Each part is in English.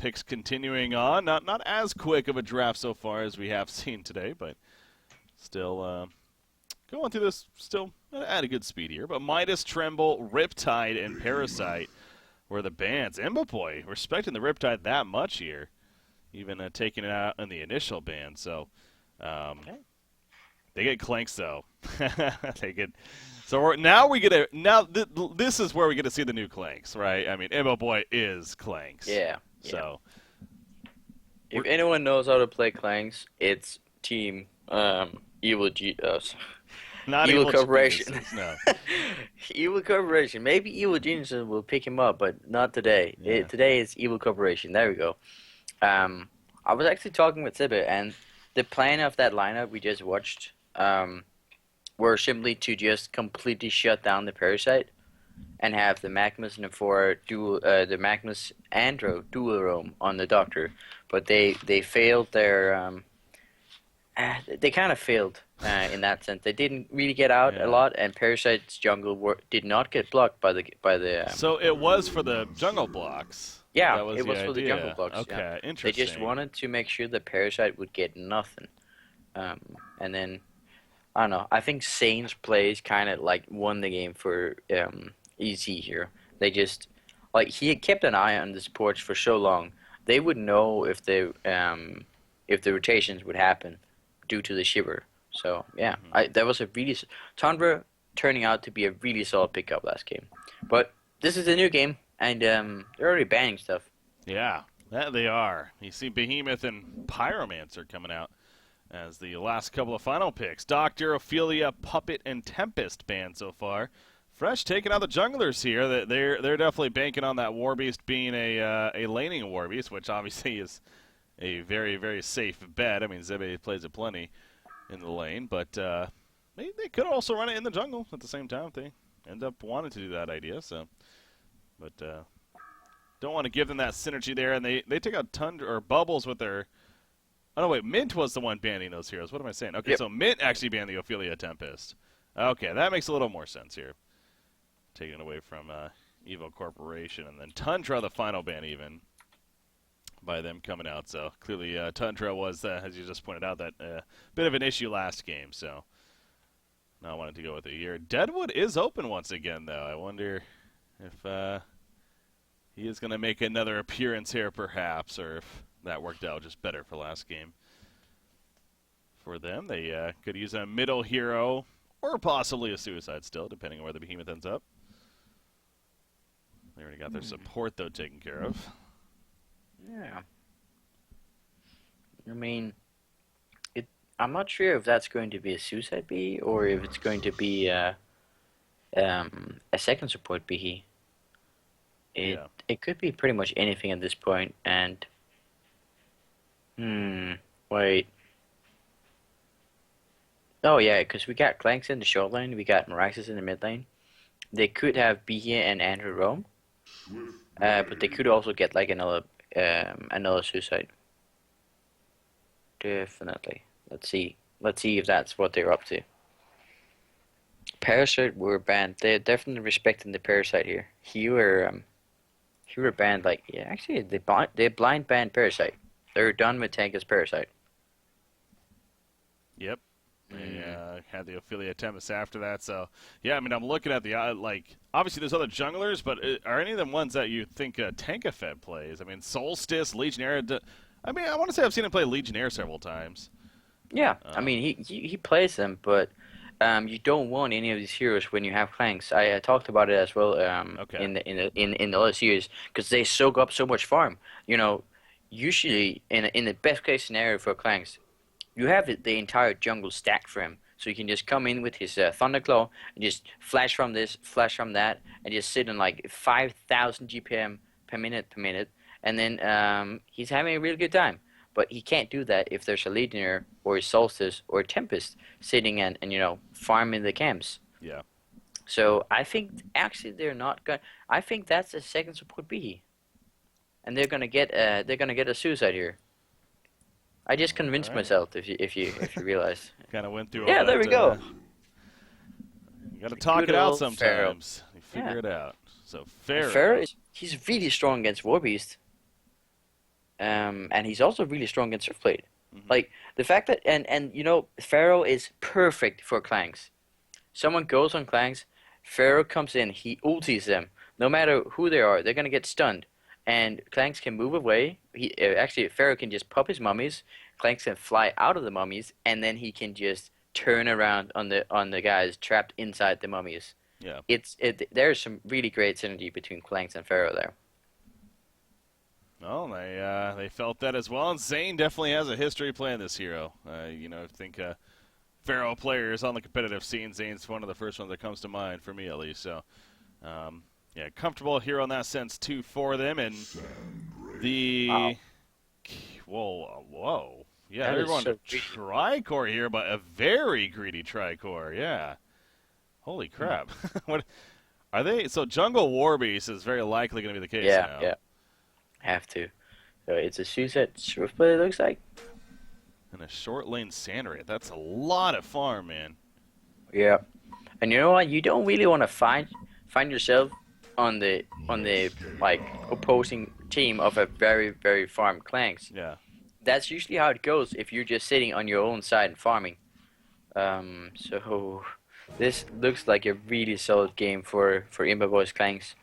picks continuing on. Not as quick of a draft so far as we have seen today, but still going through this still at a good speed here. But Midas, Tremble, Riptide, and Parasite were the bans. Boy, respecting the Riptide that much here, even taking it out in the initial ban. So Okay. they get Clanks though. They get. So now we get this is where we get to see the new Clanks, right? I mean, Boy is Clanks. Yeah. So If anyone knows how to play Clanks, it's Team not Evil evil Corporation. geniuses, no. Evil Corporation. Maybe Evil Geniuses will pick him up, but not today. Yeah. Today is Evil Corporation. There we go. I was actually talking with Sibbe, and the plan of that lineup we just watched were simply to just completely shut down the Parasite and have the Magnus and the Magnus Andro dual roam on the Doctor, but they failed their they kind of failed in that sense. They didn't really get out a lot, and Parasite's jungle did not get blocked by the. So it was for the jungle blocks. Yeah, that was it was the for the idea. jungle blocks. Okay, yeah. interesting. They just wanted to make sure the Parasite would get nothing, and then I don't know. I think Sane's plays kind of like won the game for EZ here. They just he had kept an eye on the supports for so long. They would know if the rotations would happen due to the shiver. So yeah, that was a really Tundra turning out to be a really solid pickup last game. But this is a new game, and they're already banning stuff. Yeah, that they are. You see Behemoth and Pyromancer coming out as the last couple of final picks. Doctor, Ophelia, Puppet, and Tempest banned so far. Fresh taking out the junglers here. They're definitely banking on that Warbeast being a laning Warbeast, which obviously is a very, very safe bet. I mean, Zebe plays it plenty in the lane, but they could also run it in the jungle at the same time if they end up wanting to do that idea. So, but don't want to give them that synergy there, and they take out Tundra or Bubbles with their. Oh no, wait, Mint was the one banning those heroes. What am I saying? Okay, so Mint actually banned the Ophelia Tempest. Okay, that makes a little more sense here. Taking it away from Evo Corporation, and then Tundra the final ban even by them coming out. So clearly Tundra was, as you just pointed out, that bit of an issue last game. So now I wanted to go with it here. Deadwood is open once again, though. I wonder if he is going to make another appearance here, perhaps, or if that worked out just better for last game. For them, they could use a middle hero or possibly a suicide still, depending on where the Behemoth ends up. They already got their support, though, taken care of. Yeah. I mean, I'm not sure if that's going to be a suicide bee or if it's going to be a second support bee. It could be pretty much anything at this point, and wait. Oh yeah, because we got Clanks in the short lane, we got Miraxis in the mid lane. They could have Bia and Andrew roam, but they could also get like another suicide. Definitely. Let's see if that's what they're up to. Parasite were banned. They're definitely respecting the Parasite here. He were banned actually they blind banned Parasite. They're done with Tanka's Parasite. Yep. They had the Ophelia Tempest after that. So, yeah, I mean, I'm looking at the, obviously there's other junglers, but are any of them ones that you think Tankafed plays? I mean, Solstice, Legionnaire. I want to say I've seen him play Legionnaire several times. Yeah, I mean, he plays them, but you don't want any of these heroes when you have Clanks. I talked about it as well in the other series, because they soak up so much farm. You know, usually in the best case scenario for Clanks, you have the entire jungle stacked for him, so he can just come in with his Thunderclaw and just flash from this, flash from that, and just sit on like 5,000 GPM per minute, and then he's having a really good time. But he can't do that if there's a Legionnaire or a Solstice or a Tempest sitting and farming the camps. Yeah. So I think actually they're not going. I think that's a second support B, and they're gonna get a suicide here. I just convinced myself. If you realize. Kind of went through. Yeah, all there that, we go. You got to talk it out sometimes. You figure it out. So Pharaoh. He's really strong against Warbeast. and he's also really strong against Surf Blade. Mm-hmm. Like the fact that and you know Pharaoh is perfect for Clanks. Someone goes on Clanks, Pharaoh comes in, he ultis them. No matter who they are, they're gonna get stunned. And Clanks can move away. Actually Pharaoh can just pop his mummies. Clanks can fly out of the mummies, and then he can just turn around on the guys trapped inside the mummies. Yeah. There's some really great synergy between Clanks and Pharaoh there. Well, they felt that as well, and Zane definitely has a history playing this hero. I think Pharaoh players on the competitive scene, Zane's one of the first ones that comes to mind for me at least. So, yeah, comfortable hero in that sense too for them, and the whoa, yeah, they're going to Tricore here, but a very greedy Tricore, yeah. Holy crap! What are they? So Jungle Warbeast is very likely going to be the case now. Yeah. Have to. So it's a shoe set Swiftblade, it looks like. And a short lane Sandray. That's a lot of farm, man. Yeah. And you know what? You don't really want to find yourself on the like opposing team of a very, very farmed Clanks. Yeah. That's usually how it goes if you're just sitting on your own side and farming. So this looks like a really solid game for Imba Clanks.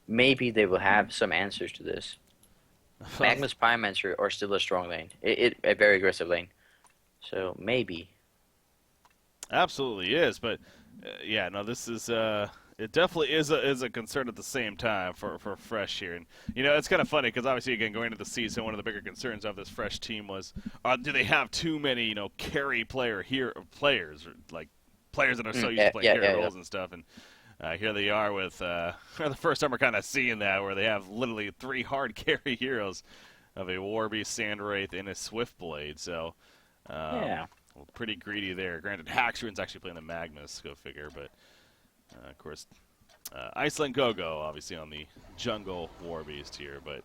Maybe they will have some answers to this. Magnus Pyromancer are still a strong lane. A very aggressive lane. So maybe. Absolutely is, but yeah, no, this is it definitely is a concern at the same time for Fresh here, and it's kind of funny because obviously again going into the season, one of the bigger concerns of this Fresh team was do they have too many carry players or like players that are so used to playing carry roles and stuff, and here they are with the first time we're kind of seeing that, where they have literally 3 hard carry heroes of a Warbeast, Sandwraith, and a Swiftblade. So, pretty greedy there. Granted, Haxorn's actually playing the Magnus, go figure. But, of course, Iceland Go-Go, obviously, on the Jungle Warbeast here. But,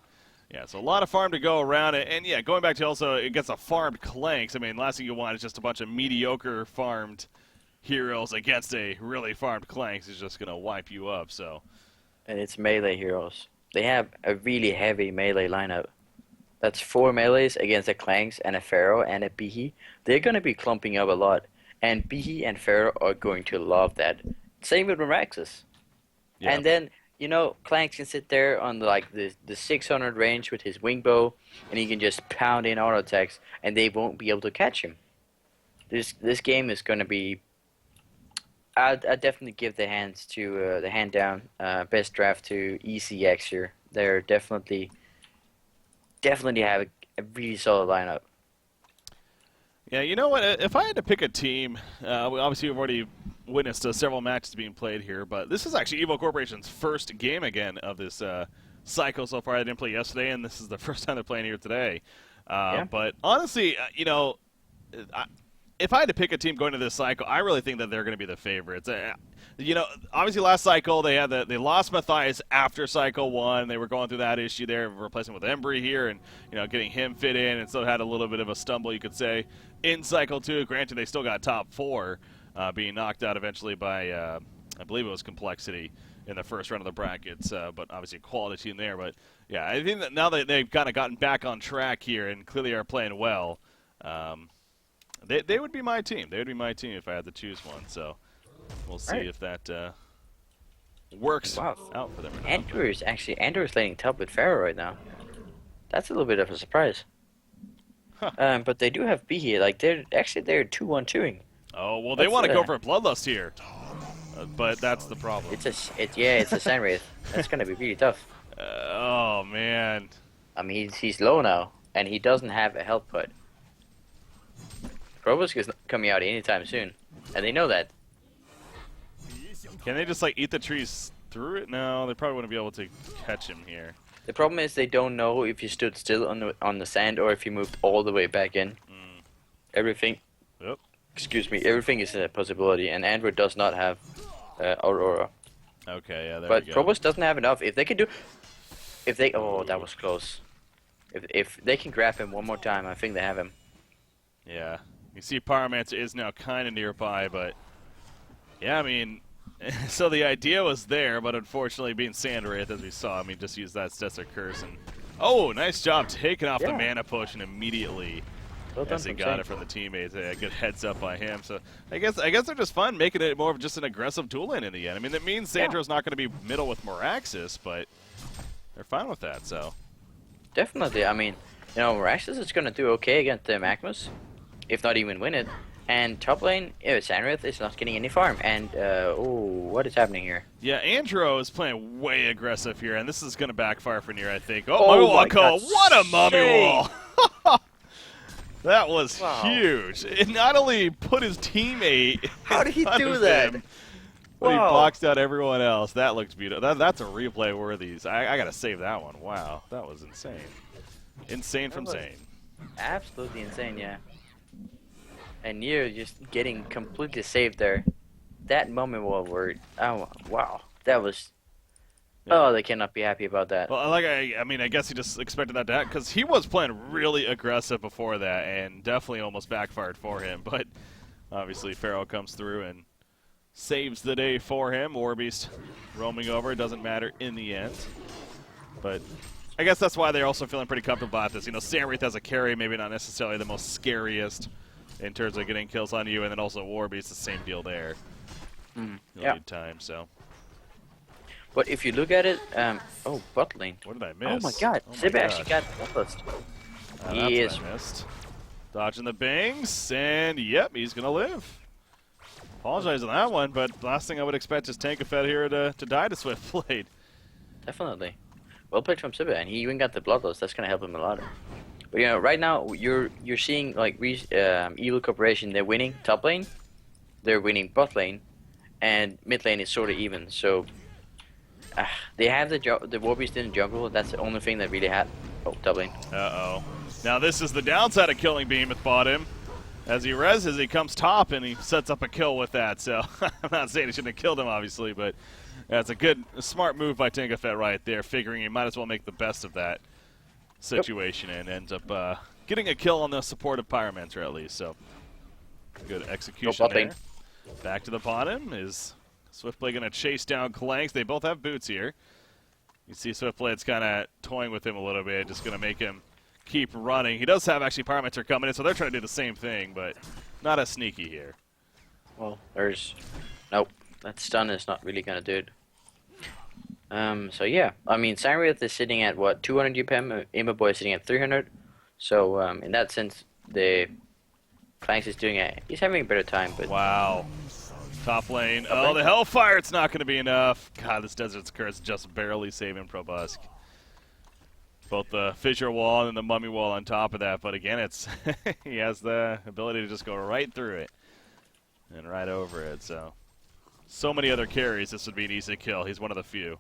yeah, so a lot of farm to go around. And yeah, going back to also, it gets a farmed Clanks. I mean, last thing you want is just a bunch of mediocre farmed heroes against a really farmed Clanks is just going to wipe you up, so. And it's melee heroes. They have a really heavy melee lineup. That's 4 melees against a Clanks and a Pharaoh and a Bihi. They're going to be clumping up a lot. And Bihi and Pharaoh are going to love that. Same with Meraxus. Yeah. And then, Clanks can sit there on the 600 range with his wing bow, and he can just pound in auto attacks, and they won't be able to catch him. This game is going to be... I'd definitely give the hand down best draft to ECX here. They're definitely have a really solid lineup. Yeah, you know what? If I had to pick a team, obviously we've already witnessed several matches being played here, but this is actually Evo Corporation's first game again of this cycle so far. They didn't play yesterday, and this is the first time they're playing here today. But honestly, if I had to pick a team going to this cycle, I really think that they're going to be the favorites. Obviously last cycle they lost Matthias after cycle 1. They were going through that issue there, replacing with Embry here, and getting him fit in, and so had a little bit of a stumble, you could say, in cycle 2. Granted, they still got top 4, being knocked out eventually by I believe it was Complexity in the first round of the brackets, but obviously a quality team there. But yeah, I think that now that they've kind of gotten back on track here and clearly are playing well. They would be my team. They would be my team if I had to choose one. So we'll see if that works out for them. Andrew's laying top with Pharaoh right now. That's a little bit of a surprise. Huh. But they do have B here. Like they're 2-1-2ing. Oh well, they want to go for a bloodlust here, but that's the problem. It's a Sandwraith. That's gonna be really tough. Oh man. I mean he's low now, and he doesn't have a health put. Provosk is coming out anytime soon, and they know that. Can they just eat the trees through it? No, they probably wouldn't be able to catch him here. The problem is they don't know if you stood still on the sand or if you moved all the way back in. Everything. Yep. Excuse me. Everything is a possibility, and Android does not have Aurora. Okay, yeah, there but we go. Provost doesn't have enough. If they oh, that was close. If they can grab him one more time, I think they have him. Yeah. You see Pyromancer is now kind of nearby, but yeah, I mean, so the idea was there, but unfortunately being Sandwraith, as we saw, I mean, just use that Desert Curse and Oh, nice job taking off the Yeah. mana potion immediately. Well done As he from got Zane. it from the teammates. A good heads up by him. So I guess they're just fun, making it more of just an aggressive duel in the end. I mean, that means Sandro's not going to be middle with Moraxis, but they're fine with that. So Definitely. I mean, Raxus is going to do okay against the Magmus, if not even win it. And top lane, Sanrith is not getting any farm. And, what is happening here? yeah, Andro is playing way aggressive here, and this is going to backfire for Nier, I think. Oh, Oh mummy wall my call. God, What a mummy Shane. wall. That was Wow. huge. It not only put his teammate How did he in front do of that? him, but he Wow. boxed out everyone else. That looks beautiful. That's a replay worthy. I got to save that one. Wow, that was insane. Insane from Zane. Absolutely insane, yeah. And Nier just getting completely saved there. That moment where, oh, wow. That was, Yeah. oh, they cannot be happy about that. Well, I mean, I guess he just expected that to happen because he was playing really aggressive before that, and definitely almost backfired for him. But obviously, Pharaoh comes through and saves the day for him. Warbeast roaming over, it doesn't matter in the end. But I guess that's why they're also feeling pretty comfortable about this. Samrith as a carry, maybe not necessarily the most scariest in terms of getting kills on you, and then also Warbeast, the same deal there. Yeah. Need time, so. But if you look at it, oh, bot lane. What did I miss? Oh my god, Oh my Sib actually gosh. got bloodlust. That's He is. what I missed. Dodging the bangs, and yep, he's going to live. Apologize on that one, but last thing I would expect is Tankafed here to die to Swiftblade. Definitely. Well played from Sib, and he even got the bloodlust. That's gonna help him a lot. But right now you're seeing like Evil Corporation. They're winning top lane, they're winning bot lane, and mid lane is sort of even. So they have the Warbeast in the jungle. That's the only thing that really had. Oh, top lane. Uh-oh. Now this is the downside of killing Behemoth bottom. As he reses, he comes top and he sets up a kill with that. So I'm not saying he shouldn't have killed him, obviously, but that's a smart move by Tankafed right there, figuring he might as well make the best of that situation and ends up getting a kill on the supportive Pyromancer at least. So good execution there. Back to the bottom. Is Swiftblade going to chase down Clanks? They both have boots here. You see Swiftblade's kind of toying with him a little bit, just going to make him keep running. He does have actually Pyromancer coming in, so they're trying to do the same thing, but not as sneaky here. Well, nope. That stun is not really gonna do it. So yeah, I mean, Sanrith is sitting at what 200 UPM. Imberboy is sitting at 300. So in that sense, the Clanks is he's having a better time. But wow. Top lane. Oh, the Hellfire, it's not going to be enough. God, this Desert's Curse just barely saving Probusk. Both the Fissure Wall and the Mummy Wall on top of that, but again, it's he has the ability to just go right through it and right over it, so many other carries, this would be an easy kill. He's one of the few.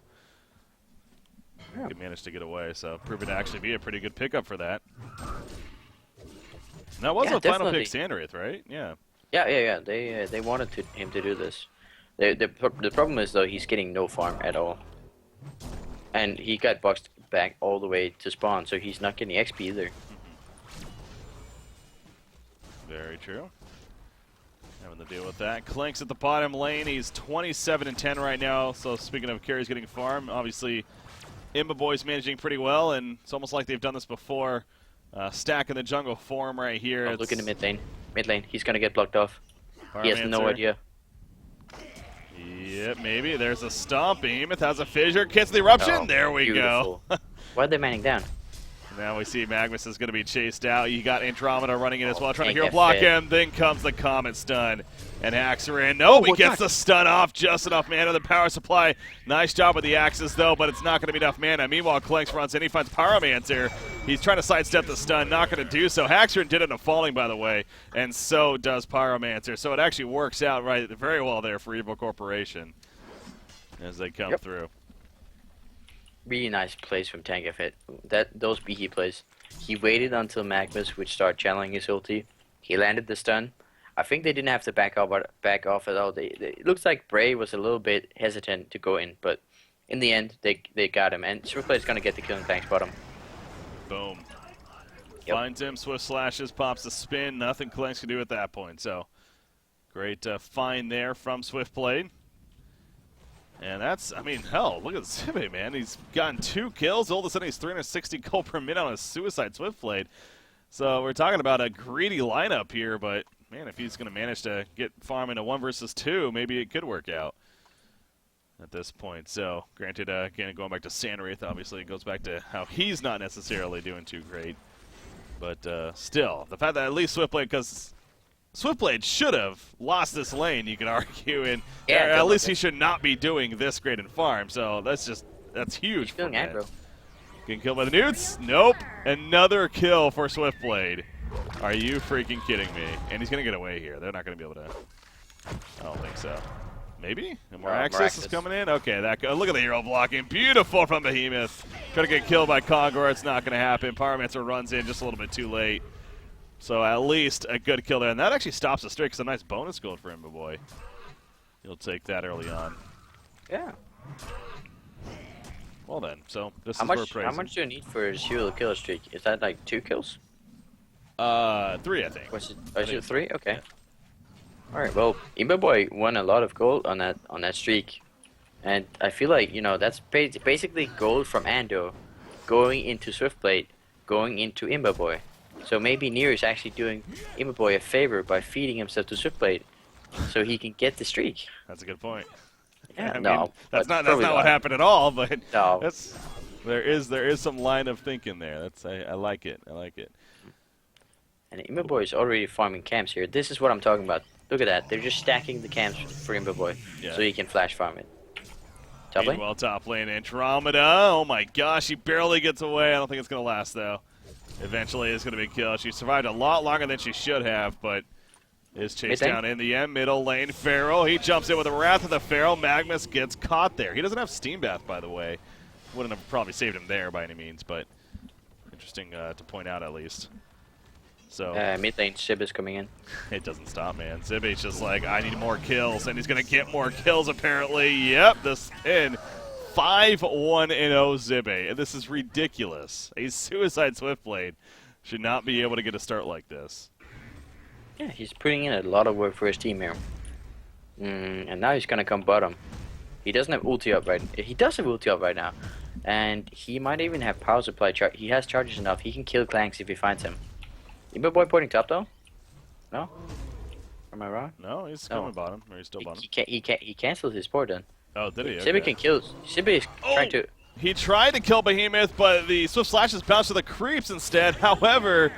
Yeah. Could manage to get away, so proving to actually be a pretty good pickup for that. And that was a final pick Sandrith, right? Yeah. Yeah. They wanted him to do this. The problem is though he's getting no farm at all, and he got boxed back all the way to spawn, so he's not getting XP either. Very true. Having to deal with that. Clanks at the bottom lane. He's 27 and 10 right now. So speaking of carries getting farm, obviously Imberboy's managing pretty well, and it's almost like they've done this before. Stack in the jungle form right here. Oh, look in the mid lane. Mid lane. He's gonna get blocked off. He has no idea. Yep, maybe. There's a stomp. Behemoth has a fissure. Gets the eruption. Oh, there we beautiful. go. Why are they manning down? Now we see Magnus is going to be chased out. You got Andromeda running in as well, trying to can't hero block get him. Then comes the Comet stun. And hacks her in. Nope, he gets the stun off. Just enough mana. The power supply. Nice job with the axes, though, but it's not going to be enough mana. Meanwhile, Clanks runs in. He finds Pyromancer. He's trying to sidestep the stun. Not going to do so. Haxerin did end up falling, by the way, and so does Pyromancer. So it actually works out very well there for Evil Corporation as they come through. Really nice plays from Tankafit. Those BT plays. He waited until Magnus would start channeling his ulti. He landed the stun. I think they didn't have to back off at all. It looks like Bray was a little bit hesitant to go in, but in the end, they got him. And Swiftblade is going to get the kill in Clanks bottom. Boom. Yep. Finds him, swift slashes, pops the spin. Nothing Clanks can do at that point. So great find there from Swiftblade. And that's, I mean, hell, look at Zibe, man. He's gotten 2 kills. All of a sudden, he's 360 gold per minute on a Suicide Swiftblade. So we're talking about a greedy lineup here, but, man, if he's going to manage to get farm into 1 versus 2, maybe it could work out at this point. So, granted, again, going back to Sandwraith, obviously, it goes back to how he's not necessarily doing too great. But still, the fact that at least Swiftblade, because Swiftblade should have lost this lane, you could argue, and at least he should not be doing this great in farm. So that's huge. He's feeling aggro. Getting killed by the Newts? Nope. Another kill for Swiftblade. Are you freaking kidding me? And he's going to get away here. They're not going to be able to. I don't think so. Maybe? And more access is coming in? Okay, look at the hero blocking. Beautiful from Behemoth. Trying to get killed by Kogor. It's not going to happen. Pyromancer runs in just a little bit too late. So at least a good kill there. And that actually stops the streak. It's a nice bonus gold for him, boy. He'll take that early on. Yeah. Well then, so this is where praise. How much do you need for a 0 kill streak? Is that like 2 kills? 3, I think. Was it 3? Okay. Yeah. All right. Well, Imberboy won a lot of gold on that streak, and I feel like that's basically gold from Ando, going into Swiftblade, going into Imberboy. So maybe Nier is actually doing Imberboy a favor by feeding himself to Swiftblade, so he can get the streak. That's a good point. Yeah. I mean, that's not what happened at all, but no. There is some line of thinking there. I like it. I like it. And Imberboy is already farming camps here. This is what I'm talking about. Look at that. They're just stacking the camps for Imberboy, so he can flash farm it. Top lane? Meanwhile, top lane, Andromeda. Oh my gosh, she barely gets away. I don't think it's going to last, though. Eventually, it's going to be killed. She survived a lot longer than she should have, but is chased down in the end. Middle lane, Pharaoh. He jumps in with a Wrath of the Pharaoh. Magnus gets caught there. He doesn't have Steam Bath, by the way. Wouldn't have probably saved him there by any means, but interesting to point out at least. So mid lane, Sib is coming in. It doesn't stop, man. Zibe's just like, I need more kills, and he's going to get more kills, apparently. Yep, the spin. 5-1-0 Zibe. This is ridiculous. A Suicide Swiftblade should not be able to get a start like this. Yeah, he's putting in a lot of work for his team here. And now he's going to come bottom. He doesn't have ulti up right now. He does have ulti up right now. And he might even have power supply. He has charges enough. He can kill Clanks if he finds him. Imberboy pointing top though? No? Am I wrong? No, he's coming bottom. Or he's still bottom. He canceled his port then. Oh, did he? Sibby can kill. Sibby is trying to. He tried to kill Behemoth, but the Swift Slashes bounced to the creeps instead. However,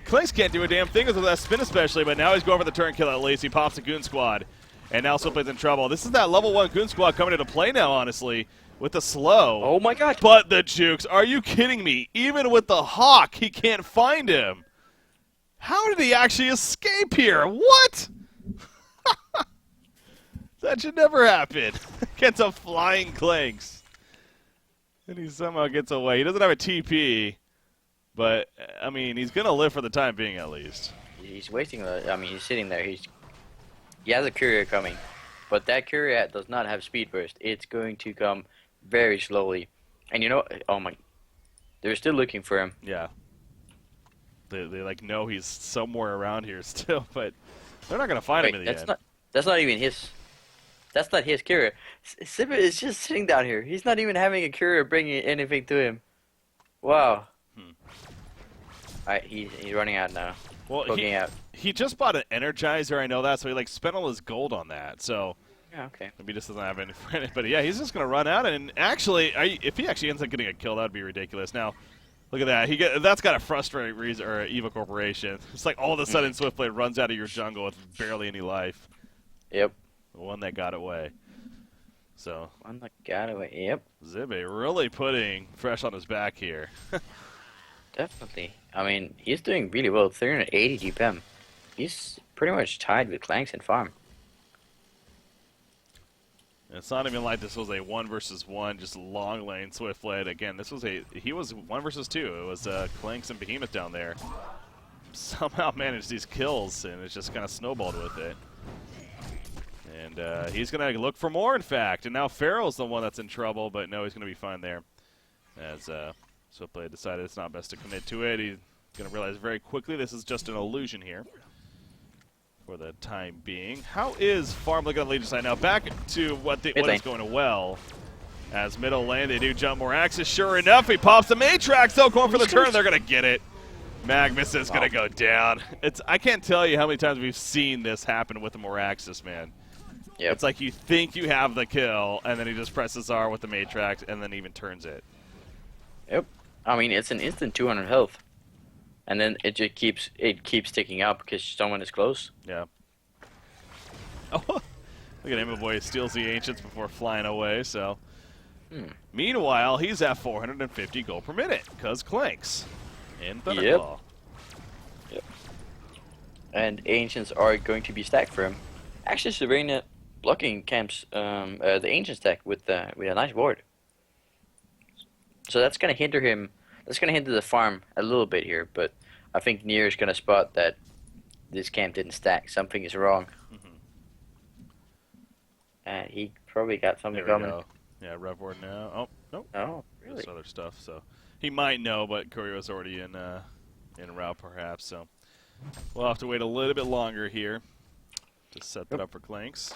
Clanks can't do a damn thing with that spin especially, but now he's going for the turn kill at least. He pops the Goon Squad, and now Swiftblade's in trouble. This is that level 1 Goon Squad coming into play now, honestly, with the slow. Oh my god. But the jukes, are you kidding me? Even with the Hawk, he can't find him. How did he actually escape here? What? That should never happen. Gets a flying Clanks. And he somehow gets away. He doesn't have a TP, but, I mean, he's going to live for the time being at least. He's wasting he's sitting there. He has a courier coming, but that courier does not have speed burst. It's going to come very slowly. And oh my, they're still looking for him. Yeah. They like know he's somewhere around here still, but they're not going to find him in the end. That's not even his. That's not his courier. Sibba is just sitting down here. He's not even having a courier bringing anything to him. Wow. Alright, he's running out now. Well, he just bought an Energizer, I know that, so he spent all his gold on that. So yeah, okay. Maybe he just doesn't have any credit, but yeah, he's just going to run out. And actually, if he actually ends up getting a kill, that would be ridiculous. Now, look at that. That's got to frustrate EVA Corporation. It's like all of a sudden Swiftblade runs out of your jungle with barely any life. Yep. The one that got away. So. One that got away. Yep. Zibe really putting fresh on his back here. Definitely. I mean, he's doing really well. 380 GPM. He's pretty much tied with Clanks and farm. It's not even like this was a 1 versus 1, just long lane Swiftblade. Again, he was 1 versus 2. It was Clanks and Behemoth down there. Somehow managed these kills, and it's just kind of snowballed with it. And he's going to look for more, in fact. And now Pharaoh's the one that's in trouble, but no, he's going to be fine there. As Swiftblade decided it's not best to commit to it. He's going to realize very quickly this is just an illusion here. for the time being. How is Farm looking on the Legion side now? Back to what is going well. As middle lane, they do jump more axis. Sure enough, he pops the Matrax, though, going for the turn. They're going to get it. Magnus is going to go down. I can't tell you how many times we've seen this happen with the Moraxis, man. Yep. It's like you think you have the kill, and then he just presses R with the Matrax, and then even turns it. Yep. I mean, it's an instant 200 health. And then it just keeps ticking up because someone is close. Yeah. Oh, look at him, boy. He steals the Ancients before flying away, so... Meanwhile, he's at 450 gold per minute, because Clanks in Thunderclaw. Yep. And Ancients are going to be stacked for him. Actually, Serena blocking camps the Ancient stack with a nice ward. So that's going to hinder him. That's going to hinder the farm a little bit here, but I think Nier is going to spot that this camp didn't stack. Something is wrong. And he probably got something coming. Go. Yeah, Rev Ward now. Oh, nope. Oh, really? There's other stuff, so he might know, but Kurio's already in route, perhaps. So we'll have to wait a little bit longer here to set that up for Clanks.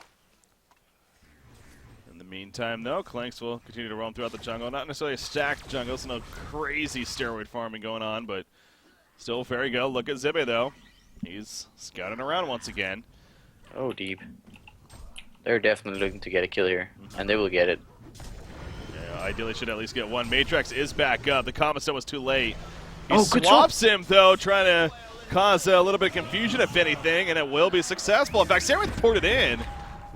In the meantime, though, Clanks will continue to roam throughout the jungle. Not necessarily a stacked jungle, so no crazy steroid farming going on, but still very good. Look at Zibbe, though. He's scouting around once again. Oh, deep. They're definitely looking to get a kill here, and they will get it. Yeah, ideally should at least get one. Matrax is back up. The Comet Stone was too late. He good swaps him, though, trying to cause a little bit of confusion, if anything, and it will be successful. In fact, Samuel poured it in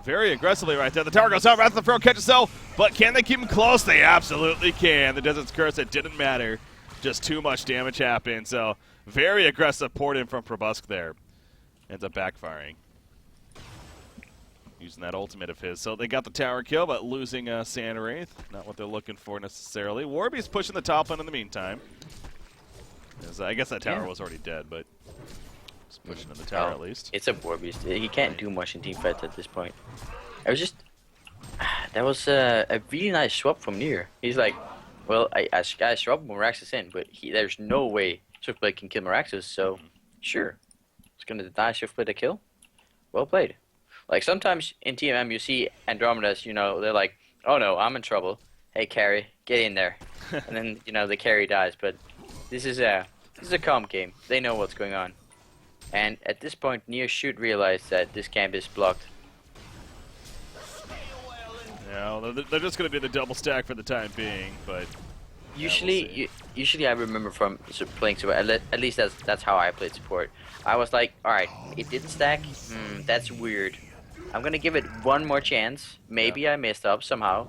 very aggressively right there. The tower goes out, Wrath of the Throne catches so, but can they keep him close? They absolutely can. The Desert's Curse, it didn't matter. Just too much damage happened, so very aggressive poured in from Probusk there. Ends up backfiring. Using that ultimate of his. So they got the tower kill, but losing Sand Wraith. Not what they're looking for necessarily. Warby's pushing the top lane in the meantime. I guess that tower was already dead, but he's pushing in the tower at least. It's a Warby. He can't do much in teamfight at this point. I was just... That was a really nice swap from Nier. He's like, well, I swapped Moraxis in, but there's no way Swiftblade can kill Moraxis, so sure. It's going to deny Swiftblade a kill. Well played. Like, sometimes in TMM you see Andromedas, you know, they're like, oh no, I'm in trouble. Hey, carry, get in there. And then, you know, the carry dies. But this is a calm game. They know what's going on. And at this point, Nier should realize that this camp is blocked. Yeah, well, they're just going to be the double stack for the time being, but... Usually, we'll usually I remember from playing support, at least that's how I played support. I was like, alright, it didn't stack, that's weird. I'm gonna give it one more chance. Maybe I messed up somehow.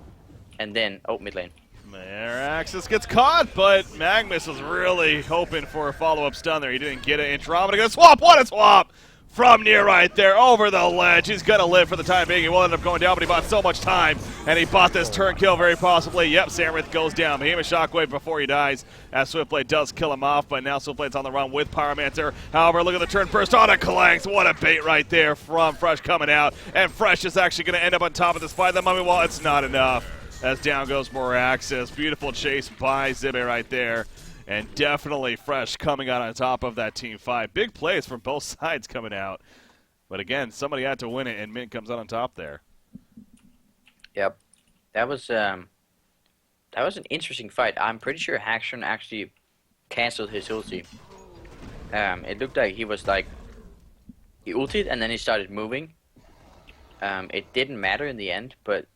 And then, mid lane. Moraxis gets caught, but Magnus was really hoping for a follow-up stun there. He didn't get it. Andromeda gonna swap. What a swap! From Nier right there, over the ledge. He's gonna live for the time being. He will end up going down, but he bought so much time, and he bought this turn kill very possibly. Yep, Samrith goes down. Behemoth Shockwave before he dies, as Swiftblade does kill him off, but now Swiftblade's on the run with Pyromancer. However, look at the turn burst on a Clanks. What a bait right there from Fresh coming out, and Fresh is actually gonna end up on top of this fight. The Mummy Wall, it's not enough. As down goes Moraxis. Beautiful chase by Zibbe right there. And definitely Fresh coming out on top of that team fight. Big plays from both sides coming out. But again, somebody had to win it, and Mint comes out on top there. Yep. That was an interesting fight. I'm pretty sure Haxon actually canceled his ulti. It looked like he was like... He ulted, and then he started moving. It didn't matter in the end, but...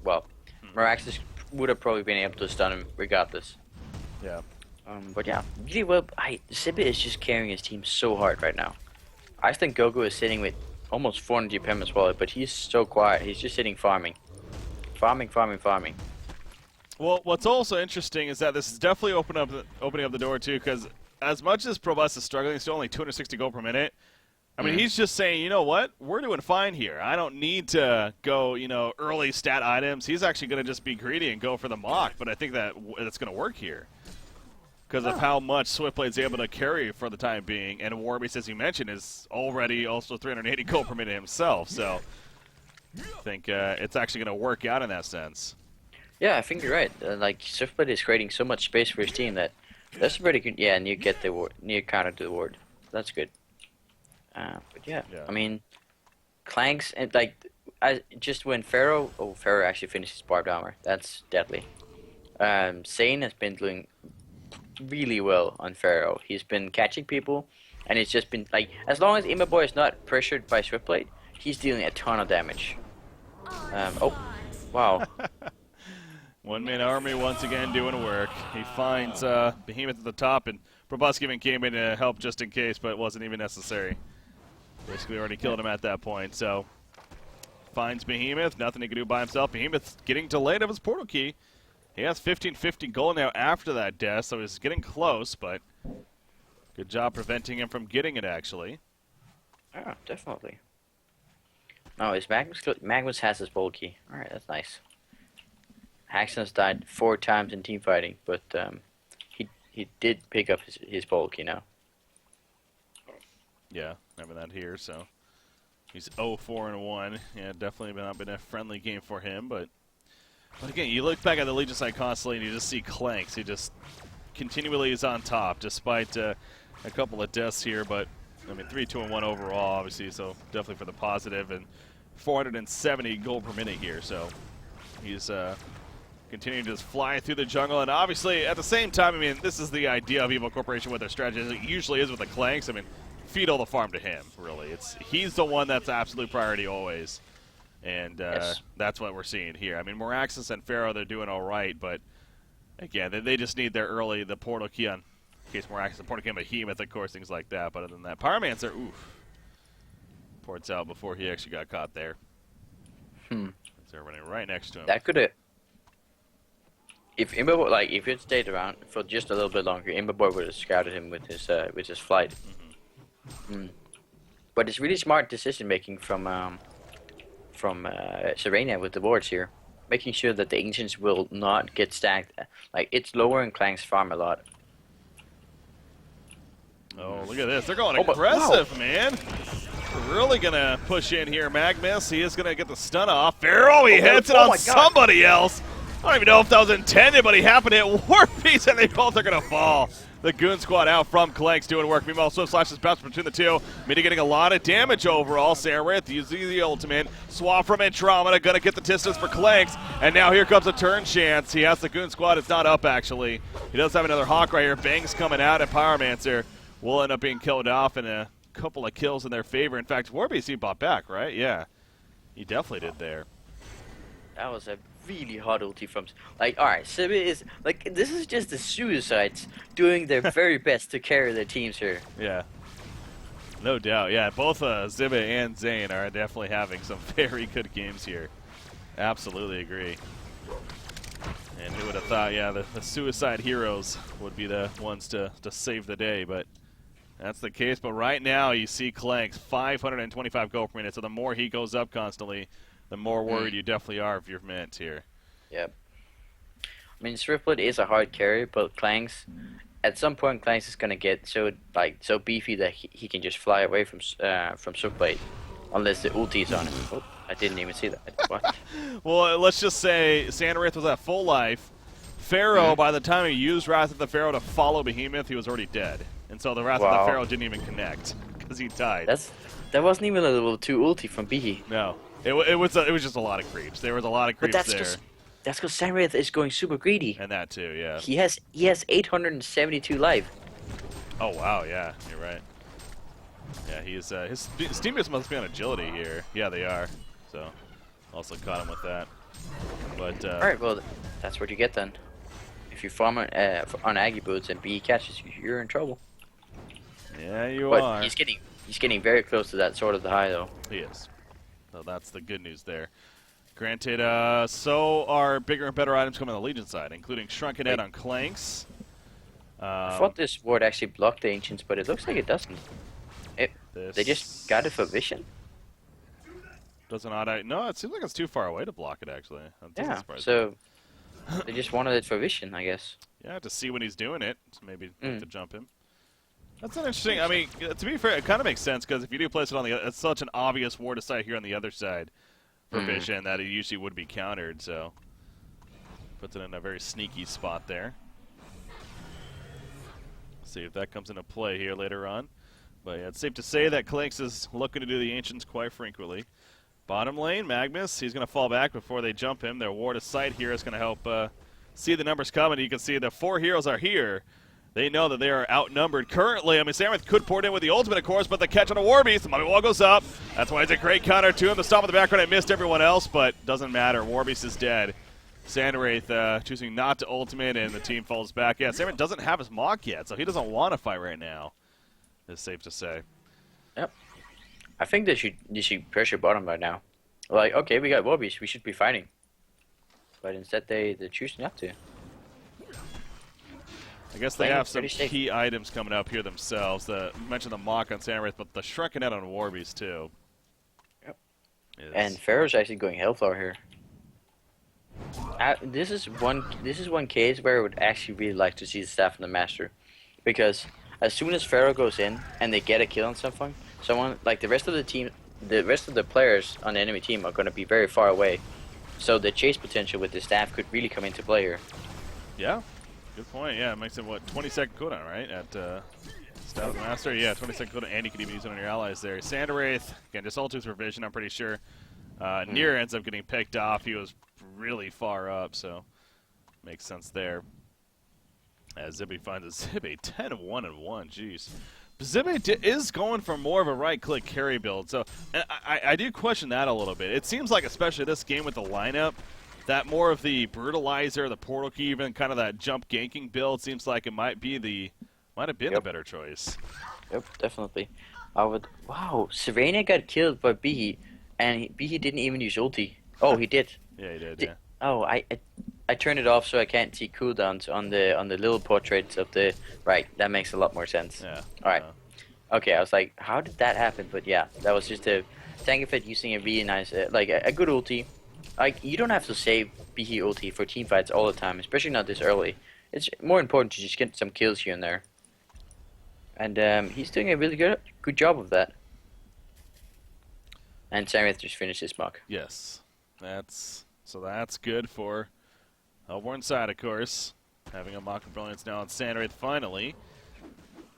well, Moraxis would have probably been able to stun him regardless. Yeah. But yeah, really well. Zibbe is just carrying his team so hard right now. I think Gogo is sitting with almost 400 GPM as well, but he's so quiet. He's just sitting farming. Farming. Well, what's also interesting is that this is definitely opening up the door, too, because as much as Probus is struggling, still only 260 gold per minute. I mean, he's just saying, you know what? We're doing fine here. I don't need to go, early stat items. He's actually going to just be greedy and go for the mock, but I think that it's going to work here because of how much Swiftblade's able to carry for the time being. And Warbeast, as you mentioned, is already also 380 gold per minute himself. So I think it's actually going to work out in that sense. Yeah, I think you're right. Like, Swiftblade is creating so much space for his team that's pretty good. Yeah, and you get the ward, and you counter to the ward. That's good. But yeah, Yeah. I mean, Clanks and like I just when Pharaoh actually finishes barbed armor. That's deadly. Zane has been doing really well on Pharaoh. He's been catching people, and it's just been like as long as Immaboy is not pressured by Swiftblade, he's dealing a ton of damage. Oh, wow. One-man army once again doing work. He finds Behemoth at the top, and Proboscis even came in to help just in case, but it wasn't even necessary. Basically already killed him at that point, so finds Behemoth. Nothing he can do by himself. Behemoth's getting delayed of his portal key. He has 1550 gold now after that death, so he's getting close, but good job preventing him from getting it, actually. Yeah, definitely. No, his Magnus has his portal key. All right, that's nice. Haxton's died 4 times in team fighting, but he did pick up his portal key now. Yeah, having that here, so he's 0-4-1. Yeah, definitely not been a friendly game for him, but again, you look back at the Legion side constantly and you just see Clanks. He just continually is on top despite a couple of deaths here, but I mean 3-2-1 overall, obviously, so definitely for the positive, and 470 gold per minute here, so he's continuing to just fly through the jungle, and obviously at the same time, I mean, this is the idea of Evil Corporation with their strategy, as it usually is with the Clanks. I mean, feed all the farm to him, really. He's the one that's absolute priority always. And Yes. that's what we're seeing here. I mean, Moraxis and Pharaoh, they're doing all right, but again, they just need their the portal key on, in case Moraxis, the portal key on Behemoth, of course, things like that. But other than that, Pyromancer, oof, ports out before he actually got caught there. They're running right next to him. That could have. If Imberboy, like, if he'd stayed around for just a little bit longer, Imberboy would have scouted him with his flight. But it's really smart decision making from Serena with the wards here, making sure that the ancients will not get stacked. Like, it's lowering Clang's farm a lot. Oh, look at this. They're going Oh, aggressive, wow. man. They're really going to push in here. Magnus, he is going to get the stun off. Pharaoh, he hits it on somebody else. I don't even know if that was intended, but he happened to hit Warpiece, and they both are going to fall. The Goon Squad out from Clanks doing work. Meanwhile, Swift Slashes bounce between the two. Mitigating a lot of damage overall. Sarith using the ultimate. Swap from Andromeda, going to get the distance for Clanks. And now here comes a turn chance. He has the Goon Squad. It's not up, actually. He does have another Hawk right here. Bang's coming out, and Pyromancer will end up being killed off, and a couple of kills in their favor. In fact, Warpiece he bought back, right? Yeah. He definitely did there. That was a really hot ulti from, like, alright, Sibi is, like, this is just the Suicides doing their very best to carry their teams here. Yeah. No doubt. Yeah, both Ziba and Zane are definitely having some very good games here. Absolutely agree. And who would have thought, yeah, the Suicide Heroes would be the ones to save the day, but that's the case. But right now, you see Clanks, 525 gold per minute, so the more he goes up constantly, the more worried you definitely are if you're Mint here. Yep. I mean, Swiftblade is a hard carry, but Clanks, at some point, Clanks is gonna get so beefy that he can just fly away from Swiftblade, unless the ulti is on him. Oh, I didn't even see that. What? Well, let's just say Sandarith was at full life. Pharaoh, by the time he used Wrath of the Pharaoh to follow Behemoth, he was already dead. And so the Wrath of the Pharaoh didn't even connect because he died. That wasn't even a level 2 ulti from Behe. No. It was just a lot of creeps. There was a lot of creeps there. That's because Sandarith is going super greedy. And that too, yeah. He has 872 life. Oh wow, yeah, you're right. Yeah, he's his teammates must be on agility here. Yeah, they are. So also caught him with that. But all right, well, that's what you get then. If you farm on Aggie boots and Behe catches you, you're in trouble. Yeah, you but are. He's getting very close to that Sword of the High though. He is. So that's the good news there. Granted, so are bigger and better items coming on the Legion side, including Shrunken Head on Clanks. I thought this ward actually blocked the Ancients, but it looks like it doesn't. They just got it for Vision? Doesn't no, it seems like it's too far away to block it, actually. Yeah, so they just wanted it for Vision, I guess. Yeah, to see when he's doing it, so maybe to jump him. That's an interesting. I mean, to be fair, it kind of makes sense because if you do place it on the, it's such an obvious ward to sight here on the other side for Vision that it usually would be countered. So puts it in a very sneaky spot there. See if that comes into play here later on. But yeah, it's safe to say that Clanks is looking to do the Ancients quite frequently. Bottom lane, Magnus, he's going to fall back before they jump him. Their ward of sight here is going to help see the numbers coming. You can see the 4 heroes are here. They know that they are outnumbered currently. I mean, Samuth could pour it in with the ultimate, of course, but the catch on a War Beast. The Mummy Wall goes up. That's why it's a great counter to him. The stop in the background, I missed everyone else, but doesn't matter. War Beast is dead. Sandwraith choosing not to ultimate, and the team falls back. Yeah, Sandwraith doesn't have his Mach yet, so he doesn't want to fight right now. It's safe to say. Yep. I think they should pressure bottom right now. Like, okay, we got War Beast, we should be fighting. But instead they choose not to. I guess they have some key items coming up here themselves. You mentioned the Mach on Sandwraith, but the Shrunken Head on War Beast too. Yep. And Pharaoh's actually going Hellflower here. This is one case where I would actually really like to see the Staff of the Master, because as soon as Pharaoh goes in and they get a kill on someone like the rest of the team, the rest of the players on the enemy team are going to be very far away. So the chase potential with the staff could really come into play here. Yeah, good point. Yeah, it makes it, what, 20-second cooldown, right? At Staff of the Master? Yeah, 20-second cooldown, and you can even use it on your allies there. Sandwraith, again, just Ultimate's revision, I'm pretty sure. Nier ends up getting picked off. He was really far up, so makes sense there. As Zibby finds a Zibby 10-1-1, jeez. Zibby is going for more of a right-click carry build, so I do question that a little bit. It seems like, especially this game with the lineup, that more of the Brutalizer, the Portal Key, even kind of that jump ganking build seems like it might have been the better choice. Yep, definitely. Wow, Serena got killed by Bihi, and Bihi didn't even use ulti. Oh, he did. Yeah, he did. Yeah. Oh, I turned it off so I can't see cooldowns on the little portraits of the right. That makes a lot more sense. Yeah. All right. Okay, I was like, how did that happen? But yeah, that was just a Tangerfit using a really nice, like a good ulti. Like, you don't have to save BE ulti for team fights all the time, especially not this early. It's more important to just get some kills here and there. And he's doing a really good job of that. And Samuel just finished his Mach. Yes, that's good for Hellborn side, of course. Having a Mach of Brilliance now on Sandwraith finally.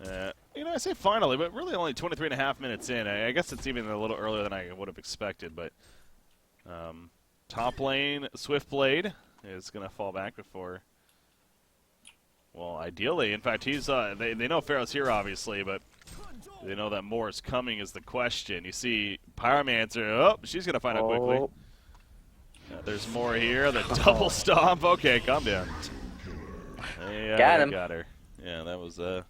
I say finally, but really only 23.5 minutes in. I guess it's even a little earlier than I would have expected, but top lane, Swiftblade is going to fall back before, well, ideally. In fact, he's they know Pharaoh's here, obviously, but they know that more is coming is the question. You see Pyromancer, oh, she's going to find out quickly. There's more here, the double stomp. Okay, calm down. Got him. Got her. Yeah, that was a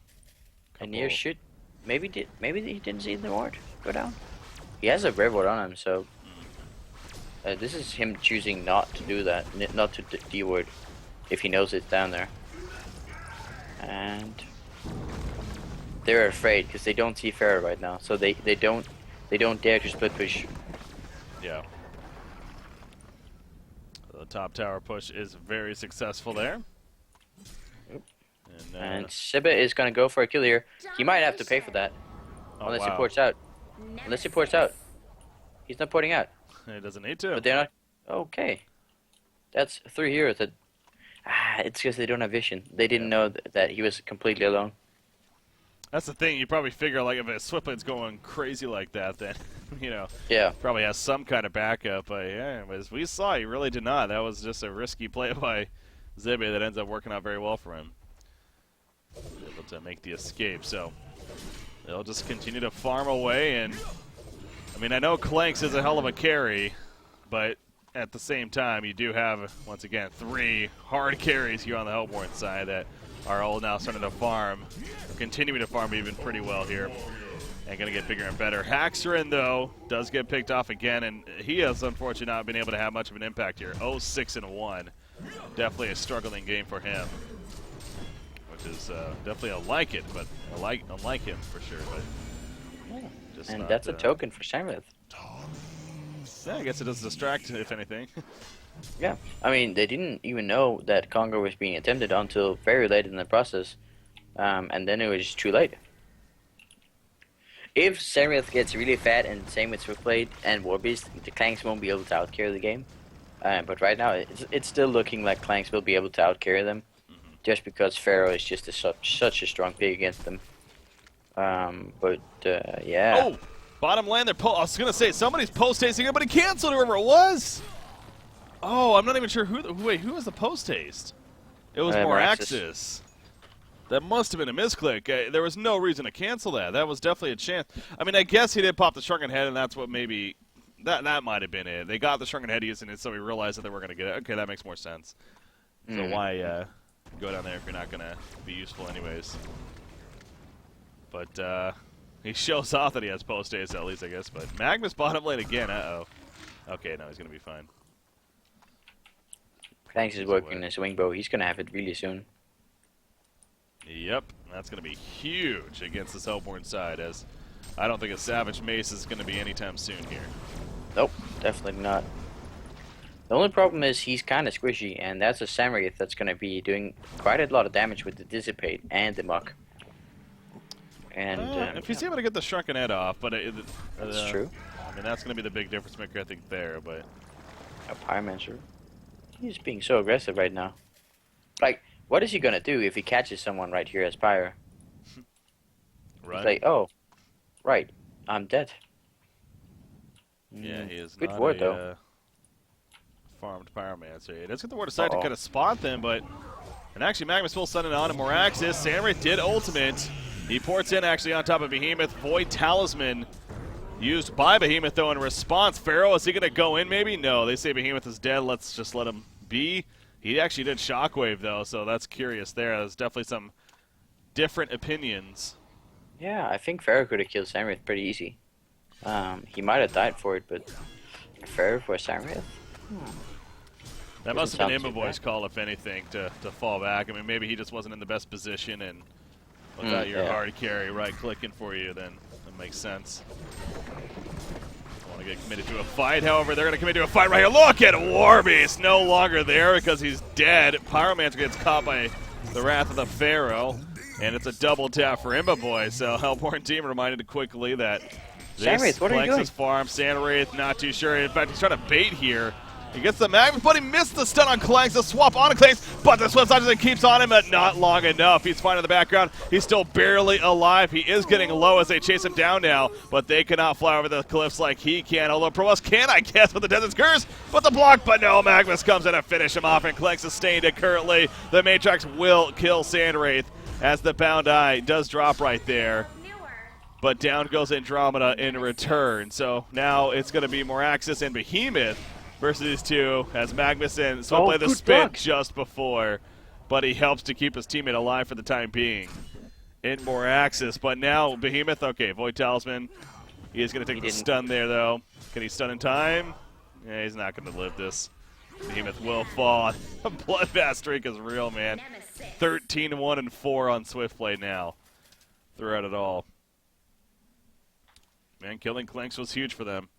near shoot. Maybe he didn't see the ward go down. He has a Rev Ward on him, so this is him choosing not to do that, not to D-ward if he knows it's down there. And they're afraid because they don't see Pharaoh right now, so they don't dare to split push. Yeah. The top tower push is very successful there. And Sibba is going to go for a kill here. He might have to pay for that. Unless he ports out. Unless he ports out. He's not porting out. He doesn't need to. But they're not. Okay. That's 3 heroes that. It's because they don't have vision. They didn't know that he was completely alone. That's the thing. You probably figure, like, if a Swiftblade's going crazy like that, then, yeah, probably has some kind of backup. But yeah, as we saw, he really did not. That was just a risky play by Zibby that ends up working out very well for him. Able to make the escape, so they'll just continue to farm away. And I mean, I know Clanks is a hell of a carry, but at the same time, you do have, once again, 3 hard carries here on the Hellborn side that are all now starting to farm, continuing to farm even pretty well here, and going to get bigger and better. Haxorin, though, does get picked off again, and he has unfortunately not been able to have much of an impact here. 0-6-1, definitely a struggling game for him. Which is definitely unlike it, but unlike him for sure. But just and that's a token for Samuel. Yeah, I guess it does distract, if anything. Yeah, I mean, they didn't even know that Congo was being attempted until very late in the process, and then it was too late. If Samuel gets really fat, and same with Swiftblade and Warbeast, the Clanks won't be able to outcarry the game. But right now, it's still looking like Clanks will be able to outcarry them. Just because Pharaoh is just such a strong pick against them. But yeah. Oh, bottom lane. I was gonna say somebody's post tasting it, but he canceled whoever it was. Oh, I'm not even sure who. Wait, who was the post haste? It was Moraxis. That must have been a misclick. There was no reason to cancel that. That was definitely a chance. I mean, I guess he did pop the shrunken head, and that's what maybe that might have been it. They got the shrunken head using it, so we realized that they were going to get it. Okay, that makes more sense. So why go down there if you're not going to be useful anyways? But he shows off that he has post haste at least, I guess. But Magnus bottom lane again. Uh-oh. Okay, no, he's going to be fine. Clanks is working his wing bow. He's going to have it really soon. Yep, that's going to be huge against this Hellborn side, as I don't think a Savage Mace is going to be anytime soon here. Nope, definitely not. The only problem is he's kind of squishy, and that's a Samwraith that's going to be doing quite a lot of damage with the Dissipate and the Muck. And if he's able to get the Shrunken Head off, but that's true. I mean, that's going to be the big difference maker, I think, there. But a Pyromancer, he's being so aggressive right now. Like, what is he gonna do if he catches someone right here as Pyre? Right. He's like, oh, right, I'm dead. Yeah, he is good not word, a though. farmed Pyromancer. He does get the word aside to kind of spot them, but... And actually, Magnus will send it on to Moraxis. Samwraith did ultimate. He ports in, actually, on top of Behemoth. Void Talisman used by Behemoth, though, in response. Pharaoh, is he going to go in, maybe? No, they say Behemoth is dead. Let's just let him be. He actually did Shockwave, though, so that's curious there. There's definitely some different opinions. Yeah, I think Pharaoh could have killed Samwraith pretty easy. He might have died for it, but Pharaoh for Samwraith? That must have been Imboboy's call, if anything, to fall back. I mean, maybe he just wasn't in the best position, and without your hard carry right-clicking for you, then that makes sense. Want to get committed to a fight, however, they're going to commit to a fight right here. Look at Warbeast, no longer there because he's dead. Pyromancer gets caught by the Wrath of the Pharaoh, and it's a double tap for Imboboy. So Hellborn team reminded quickly that Samwraith, what are you doing? Farm. Sandwraith, not too sure. In fact, he's trying to bait here. He gets the Magnus, but he missed the stun on Clanks. The swap on Clanks, but the Swift Side keeps on him, but not long enough. He's fine in the background. He's still barely alive. He is getting low as they chase him down now, but they cannot fly over the cliffs like he can. Although Provost can, I guess, with the Desert's Curse, but the block, but no, Magnus comes in to finish him off, and Clanks is sustained it currently. The Matrix will kill Sandwraith as the Bound Eye does drop right there. But down goes Andromeda in return. So now it's going to be Moraxis and Behemoth versus these two, as Magnuson played the spin just before, but he helps to keep his teammate alive for the time being in Moraxis. But now Behemoth, okay, Void Talisman. He is going to take the stun there, though. Can he stun in time? Yeah, he's not going to live this. Behemoth will fall. The bloodbath streak is real, man. 13-1-4 on Swiftblade now throughout it all. Man, killing Clanks was huge for them.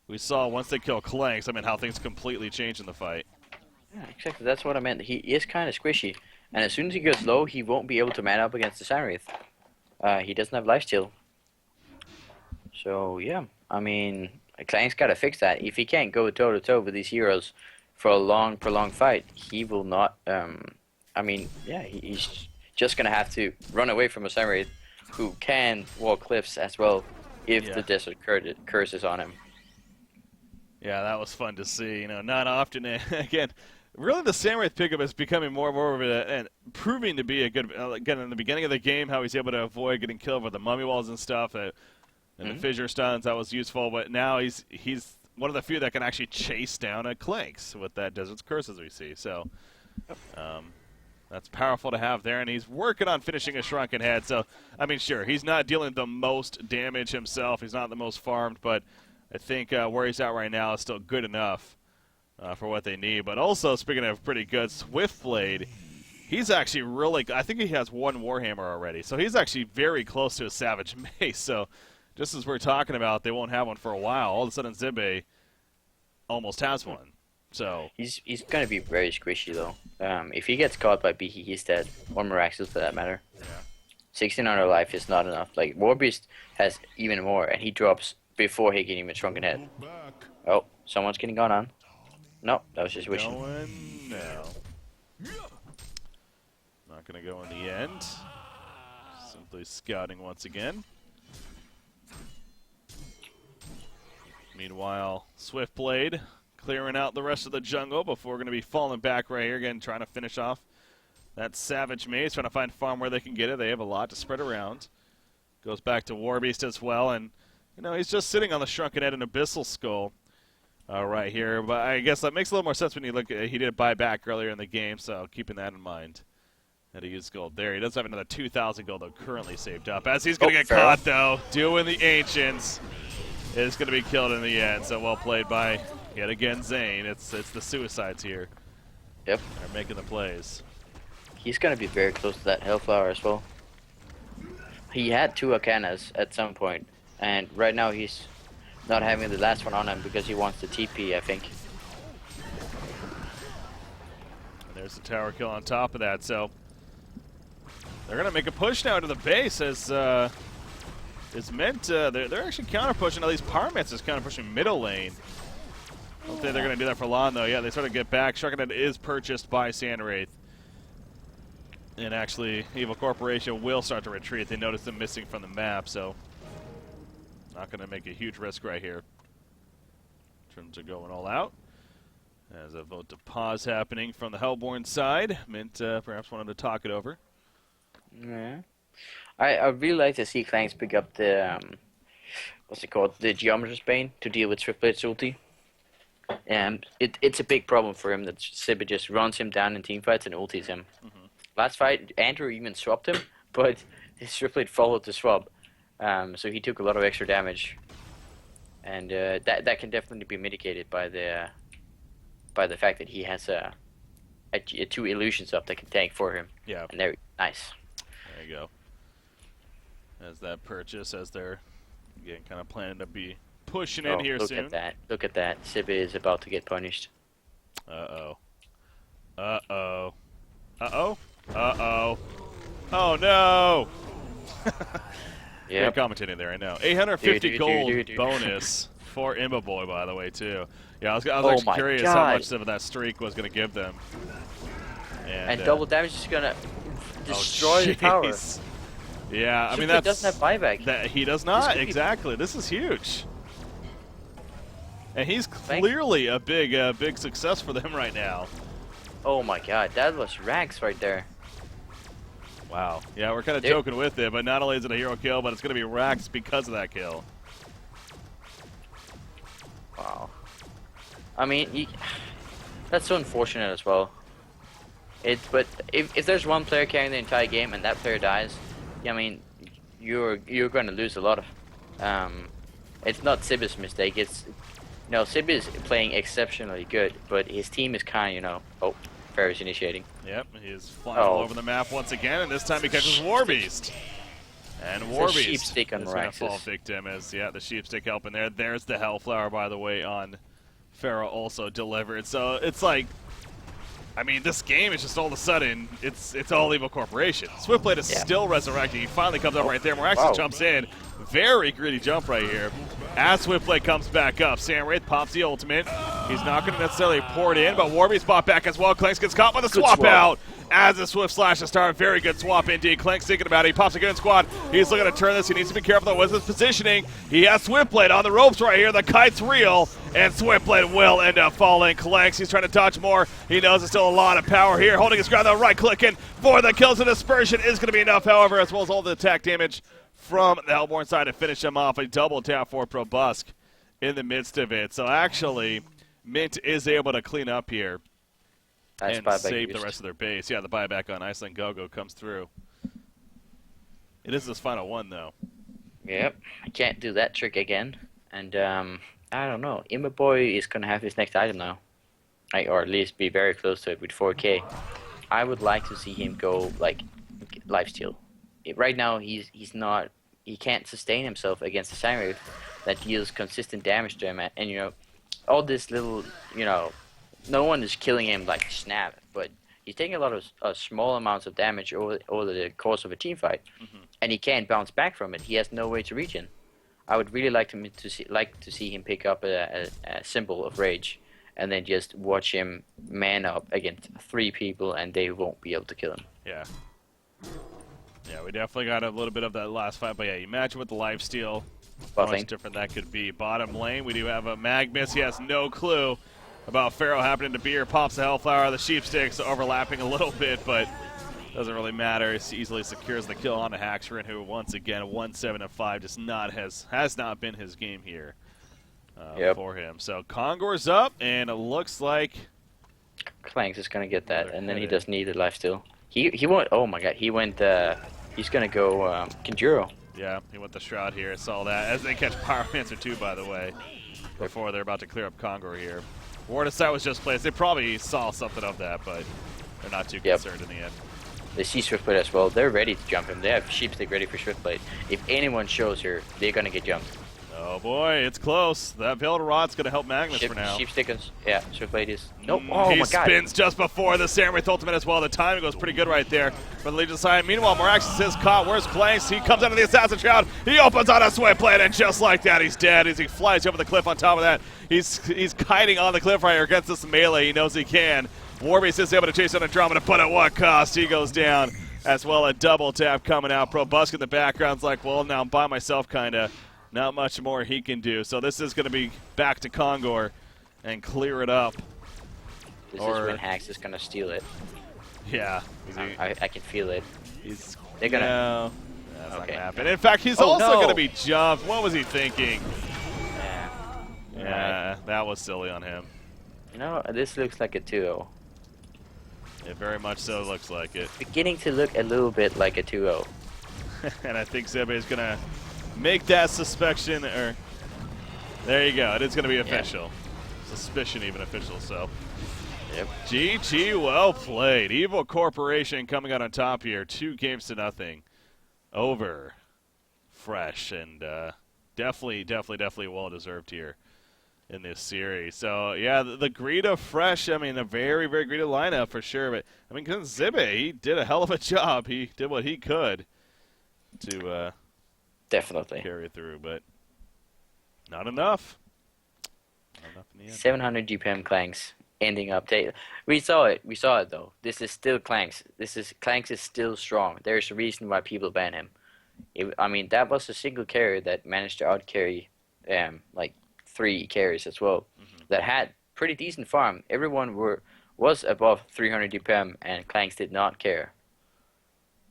We saw once they kill Clanks, I mean, how things completely change in the fight. Yeah, exactly. That's what I meant. He is kind of squishy, and as soon as he goes low, he won't be able to man up against the Samwraith. He doesn't have lifesteal. So, yeah. I mean, Clanks got to fix that. If he can't go toe-to-toe with these heroes for a long, prolonged fight, he will not... I mean, yeah, he's just going to have to run away from a Samwraith who can walk cliffs as well if the Desert Curse is on him. Yeah, that was fun to see. You know, not often. Again, really the Samwraith pickup is becoming more and more of a, and proving to be a good. Again, in the beginning of the game, how he's able to avoid getting killed with the mummy walls and stuff, and the fissure stuns, that was useful. But now he's one of the few that can actually chase down a Clanks with that Desert's Curse, as we see. So that's powerful to have there, and he's working on finishing a Shrunken Head. So, I mean, sure, he's not dealing the most damage himself. He's not the most farmed, but I think where he's at right now is still good enough for what they need. But also, speaking of pretty good, Swiftblade, he's actually really, I think he has one Warhammer already. So he's actually very close to a Savage Mace. So just as we're talking about, they won't have one for a while. All of a sudden, Zimbe almost has one. So he's going to be very squishy, though. If he gets caught by Behe, he's dead. Or Moraxis, for that matter. Yeah. 1600 life is not enough. Like, Warbeast has even more, and he drops before he can even Shrunken Head. Oh, someone's getting gone on. No, that was just wishing. No. Not going to go in the end. Some Simply scouting once again. Meanwhile, Swiftblade clearing out the rest of the jungle before we're going to be falling back right here again, trying to finish off that Savage Maze, trying to find farm where they can get it. They have a lot to spread around. Goes back to Warbeast as well, and he's just sitting on the Shrunken Head and Abyssal Skull right here. But I guess that makes a little more sense when you look at he did buy back earlier in the game, so keeping that in mind. That he used gold there. He does have another 2,000 gold though currently saved up. As he's going to get caught though, doing the Ancients. Is going to be killed in the end, so well played by, yet again, Zane. It's the Suicides here. Yep. They're making the plays. He's going to be very close to that Hellflower as well. He had 2 Arcanas at some point, and right now he's not having the last one on him because he wants the TP, I think. And there's the tower kill on top of that, so they're going to make a push now to the base as it's meant they're actually counter pushing. At least Parmets is counter pushing middle lane. I don't think they're going to do that for long though. Yeah, they sort of get back. Sharkhead is purchased by Sandwraith. And actually, Evil Corporation will start to retreat. They notice them missing from the map, so not going to make a huge risk right here in terms of going all out. As a vote to pause happening from the Hellborn side. Mint perhaps wanted to talk it over. Yeah. I really like to see Clanks pick up the, what's it called, the Geometer's Bane to deal with Swiftblade's ulti. And it's a big problem for him that Sibba just runs him down in teamfights and ultis him. Last fight, Andrew even swapped him, but his Swiftblade followed the swap. So he took a lot of extra damage. And that can definitely be mitigated by the fact that he has a 2 illusions up that can tank for him. Yeah. And they're nice. There you go. As that purchase, as they're again kind of planning to be pushing in here soon. Look at that! Look at that! Sibba is about to get punished. Uh-oh. Uh-oh. Uh-oh. Uh-oh. Oh, no! Yeah, commentating there, I know. 850 gold bonus for Imba by the way, too. Yeah, I was actually curious how much of that streak was going to give them. And double damage is going to destroy the tower. Yeah, I mean, that doesn't have buyback. He does not, exactly. This is huge. And he's clearly a big success for them right now. Oh my god, that was Rags right there. Wow. Yeah, we're kind of joking with it, but not only is it a hero kill, but it's going to be Rax because of that kill. Wow. I mean, that's so unfortunate as well. But if there's one player carrying the entire game and that player dies, I mean, you're going to lose a lot of. It's not Sibba's mistake. It's Sibba is playing exceptionally good, but his team is kind of Pharaoh's initiating. Yep, he is flying all over the map once again, and this time he catches Warbeast. And Warbeast is going to fall victim as the Sheepstick helping there. There's the Hellflower, by the way, on Pharaoh also delivered. So it's like, I mean, this game is just all of a sudden, it's all Evil Corporation. Swiftblade is still resurrecting. He finally comes up right there. Miraxis jumps in. Very greedy jump right here. As Swiftblade comes back up, Sandwraith pops the ultimate. He's not going to necessarily pour it in, but Warbeast bought back as well. Clanks gets caught by the swap out. As the Swift Slash to start. Very good swap indeed. Clank's thinking about it. He pops a good squad. He's looking to turn this. He needs to be careful though with his positioning. He has Swiftblade on the ropes right here. The kite's real, and Swiftblade will end up falling. Clanks, he's trying to dodge more. He knows there's still a lot of power here. Holding his ground though, right clicking for the kills. And dispersion is going to be enough, however, as well as all the attack damage from the Hellborn side to finish him off. A double tap for Probusk in the midst of it. So actually, Mint is able to clean up here. Nice and save the rest of their base. Yeah, the buyback on Iceland Gogo comes through. It is this final one, though. Yep, I can't do that trick again. And, I don't know. Imba is going to have his next item now. Or at least be very close to it with 4K. I would like to see him go, like, lifesteal. Right now, he's not... He can't sustain himself against the Sandwraith that deals consistent damage to him. And, all this little, no one is killing him like snap, but he's taking a lot of small amounts of damage over the course of a team fight, and he can't bounce back from it. He has no way to regen. I would really like to see him pick up a symbol of rage, and then just watch him man up against 3 people, and they won't be able to kill him. Yeah. Yeah, we definitely got a little bit of that last fight, but yeah, you imagine with the lifesteal, how much different that could be. Bottom lane, we do have a Magnus. He has no clue about Pharaoh happening to be here. Pops the Hellflower, the Sheep Sticks overlapping a little bit, but doesn't really matter. He easily secures the kill on the Haxrin, who once again 1-7-5 just has not been his game here for him. So Kongor's up, and it looks like Clanks is gonna get that, and then he does need a lifesteal. He went. Oh my god, he went. He's gonna go Conjuro. Yeah, he went the Shroud here. I saw that as they catch Pyromancer too, by the way, before they're about to clear up Kongor here. Ward of Sight was just placed. They probably saw something of that, but they're not too concerned in the end. They see Swiftblade as well. They're ready to jump him. They have Sheepstick ready for Swiftblade. If anyone shows here, they're gonna get jumped. Oh boy, it's close. That Veiled Rod's gonna help Magnus for now. Sheepstick is, yeah, Swiftblade is. Nope. Oh my god. He spins just before the Samurai ultimate as well. The timing goes pretty good right there from the Legion side. Meanwhile, Miraxis is caught. Where's Clanks? He comes out of the Assassin Shroud. He opens on a Swiftblade, and just like that, he's dead as he flies over the cliff. On top of that, he's kiting on the cliff right here against this melee. He knows he can. Warbeast is able to chase on Andromeda, but at what cost? He goes down. As well, a double tap coming out. Probusk in the background's like, well, now I'm by myself, kind of. Not much more he can do. So this is going to be back to Kongor and clear it up. This is when Hax is going to steal it. Yeah. I can feel it. They're going to... No, that's not going to happen. In fact, he's also going to be jumped. What was he thinking? Yeah, that was silly on him. You know, this looks like a 2-0. It very much so looks like it. Beginning to look a little bit like a 2-0. And I think Zebe is going to make that suspicion, or there you go. It is going to be official. Yeah. Suspicion even official, so. Yep. GG, well played. Evil Corporation coming out on top here. 2-0 over Fresh, and definitely well-deserved here in this series. So, yeah, the greed of Fresh, I mean, a very, very greedy lineup for sure. But, I mean, Zibe, he did a hell of a job. He did what he could to definitely carry it through, but not enough. Not enough in the end. 700 GPM Clanks ending up. We saw it though. This is still Clanks. Clanks is still strong. There's a reason why people ban him. I mean, that was a single carrier that managed to out carry like 3 carries as well, that had pretty decent farm. Everyone was above 300 DPM, and Clanks did not care.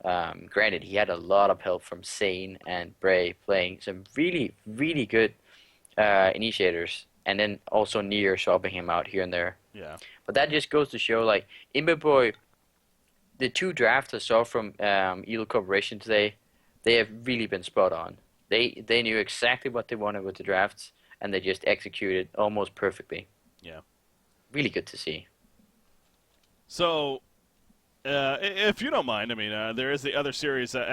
Granted, he had a lot of help from Sane and Bray playing some really, really good initiators, and then also Nier swapping him out here and there. Yeah. But that just goes to show, like, Imberboy, the 2 drafts I saw from Evil Corporation today, they have really been spot on. They knew exactly what they wanted with the drafts, and they just executed almost perfectly. Yeah. Really good to see. So, if you don't mind, I mean, there is the other series. They're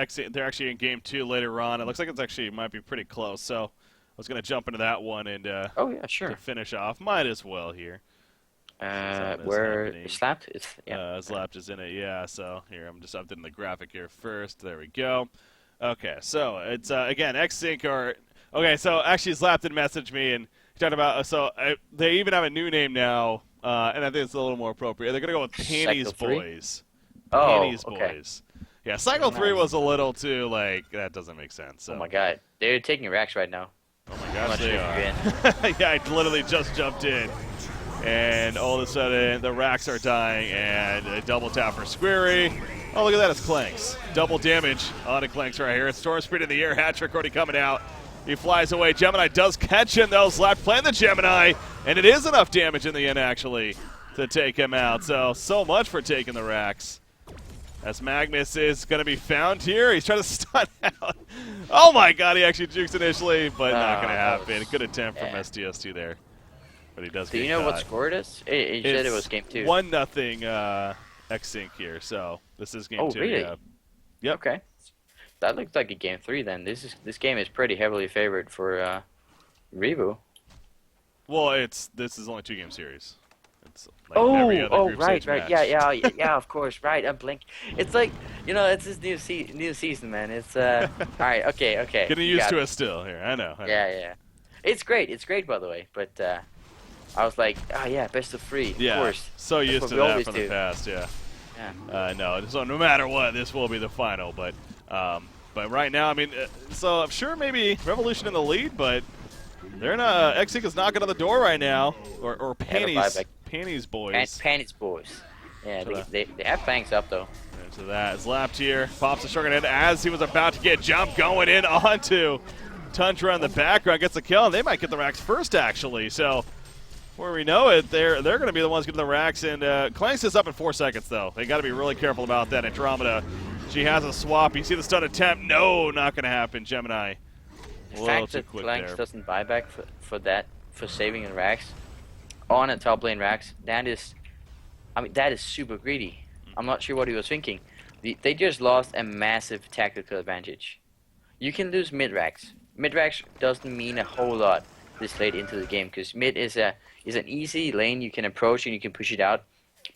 actually in Game 2 later on. It looks like it might be pretty close. So, I was going to jump into that one and oh yeah, sure. To finish off. Might as well here. Where Slapped? Slapped is in it, yeah. So, here, I'm just updating the graphic here first. There we go. Okay, so it's, again, X-Sync or... Okay, so actually Slapped did message me and he talked about... they even have a new name now, and I think it's a little more appropriate. They're going to go with Panties Boys. Panties Boys. Yeah, Cycle 3 was a little too, like, that doesn't make sense. So. Oh my god. They're taking racks right now. Oh my gosh, they are. Yeah, I literally just jumped in. And all of a sudden, the racks are dying, and a double tap for Squirry. Oh, look at that, it's Clanks. Double damage on a Clanks right here. It's Storm Speed in the air, hat-trick already coming out. He flies away. Gemini does catch him, though. Slap playing the Gemini, and it is enough damage in the end, actually, to take him out. So much for taking the racks. As Magnus is going to be found here. He's trying to stun out. Oh, my God, he actually jukes initially, but not going to happen. Good attempt from STS2 there. But he does get Do you know caught. what score it is? It said it was Game 2. 1-0 X-Sync here, so this is Game 2. Oh, really? Yeah. Yep. Okay. That looks like a Game 3 then. This game is pretty heavily favored for Revo. Well, this is only 2-game series. It's like every other group right, stage match. yeah, of course, right. I'm blinking. It's like, you know, it's this new season, man. It's all right, okay. Getting used to it still here. I know. Yeah. It's great, by the way. But I was like, oh yeah, best of 3. Yeah. Of course. So used to that from the past. Yeah. Yeah. No. So no matter what, this will be the final. But But right now, I mean, so I'm sure maybe Revolution in the lead, but they're not. Exik is knocking on the door right now, or Panties boys. Panties boys. Yeah, they have Fangs up though. Into that is lapped here. Pops the shotgun in as he was about to get jumped, going in onto Tundra in the background, gets the kill, and they might get the racks first actually. So before we know it, they're going to be the ones getting the racks. And Clanks is up in 4 seconds though. They got to be really careful about that. Andromeda, she has a swap. You see the stun attempt? No, not going to happen. Gemini. The fact that Clanks doesn't buy back for saving in racks on a top lane racks, that is super greedy. I'm not sure what he was thinking. They just lost a massive tactical advantage. You can lose mid racks. Mid racks doesn't mean a whole lot this late into the game because mid is an easy lane you can approach and you can push it out.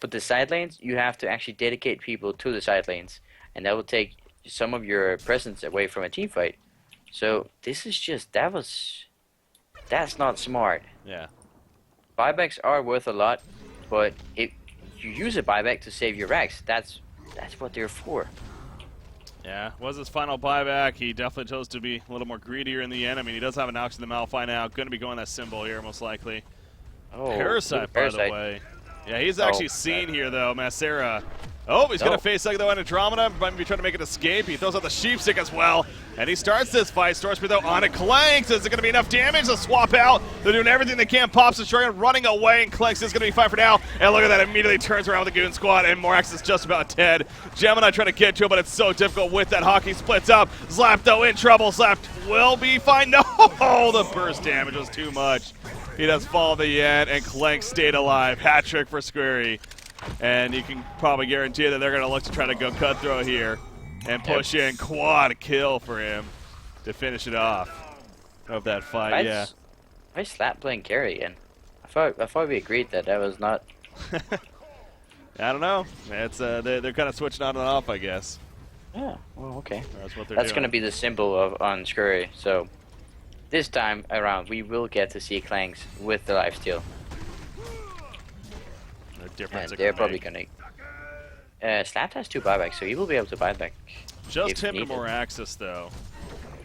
But the side lanes, you have to actually dedicate people to the side lanes, and that will take some of your presence away from a team fight. So this is just that's not smart. Yeah. Buybacks are worth a lot, but if you use a buyback to save your racks, that's what they're for. Yeah, was his final buyback. He definitely chose to be a little more greedier in the end. I mean, he does have an Nox in the Malphite now. Going to be going that symbol here, most likely. Oh, Parasite, by the way. Yeah, he's actually seen here, though. Macera. Oh, he's going to face though Andromeda. Might be trying to make an escape. He throws out the Sheepstick as well. And he starts this fight. Stormspear, though, on a Clanks. Is it going to be enough damage to swap out? They're doing everything they can. Pops Destroyer running away, and Clanks is going to be fine for now. And look at that. Immediately turns around with the Goon Squad, and Morax is just about dead. Gemini trying to get to him, but it's so difficult with that hockey splits up. Zlap, though, in trouble. Zlap will be fine. No, the burst damage was too much. He does fall in the end, and Clanks stayed alive. Hat trick for Squirry. And you can probably guarantee that they're going to look to try to go cutthroat here and push in. Quad kill for him to finish it off of that fight. Yeah. I slapped playing carry, and I thought we agreed that was not. I don't know. It's they're kind of switching on and off, I guess. Yeah. Well, okay. That's what they're That's doing. going to be the symbol of on Scurry. So this time around, we will get to see Clanks with the lifesteal. And they're probably going to... Slapped has 2 buybacks, so he will be able to buy back. Just him and more access, though.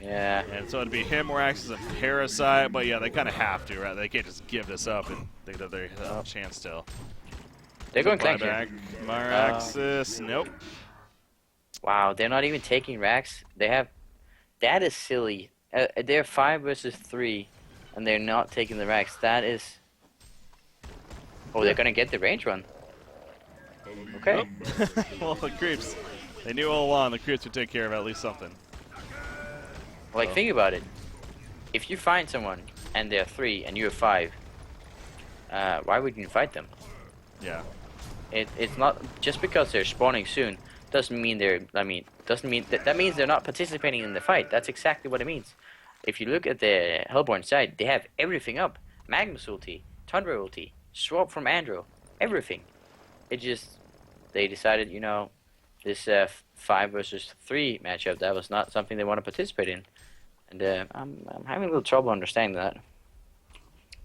Yeah. And so it'd be him, more access, and Parasite. But yeah, they kind of have to, right? They can't just give this up and think that they have a chance still. They're going Clanks here. Maraxis, nope. Wow, they're not even taking racks. They have... That is silly. They're 5 versus 3, and they're not taking the racks. That is... Oh, they're gonna get the range run. Okay. Oh. Well, the creeps. They knew all along the creeps would take care of at least something. Like, think about it. If you find someone and they're 3 and you're 5, why would you fight them? Yeah. It's not just because they're spawning soon doesn't mean they're. Doesn't mean that means they're not participating in the fight. That's exactly what it means. If you look at the Hellborn side, they have everything up: Magnus ulti, Tundra ulti, swap from Andro, everything. It just they decided, this 5 versus 3 matchup, that was not something they want to participate in, and I'm having a little trouble understanding that.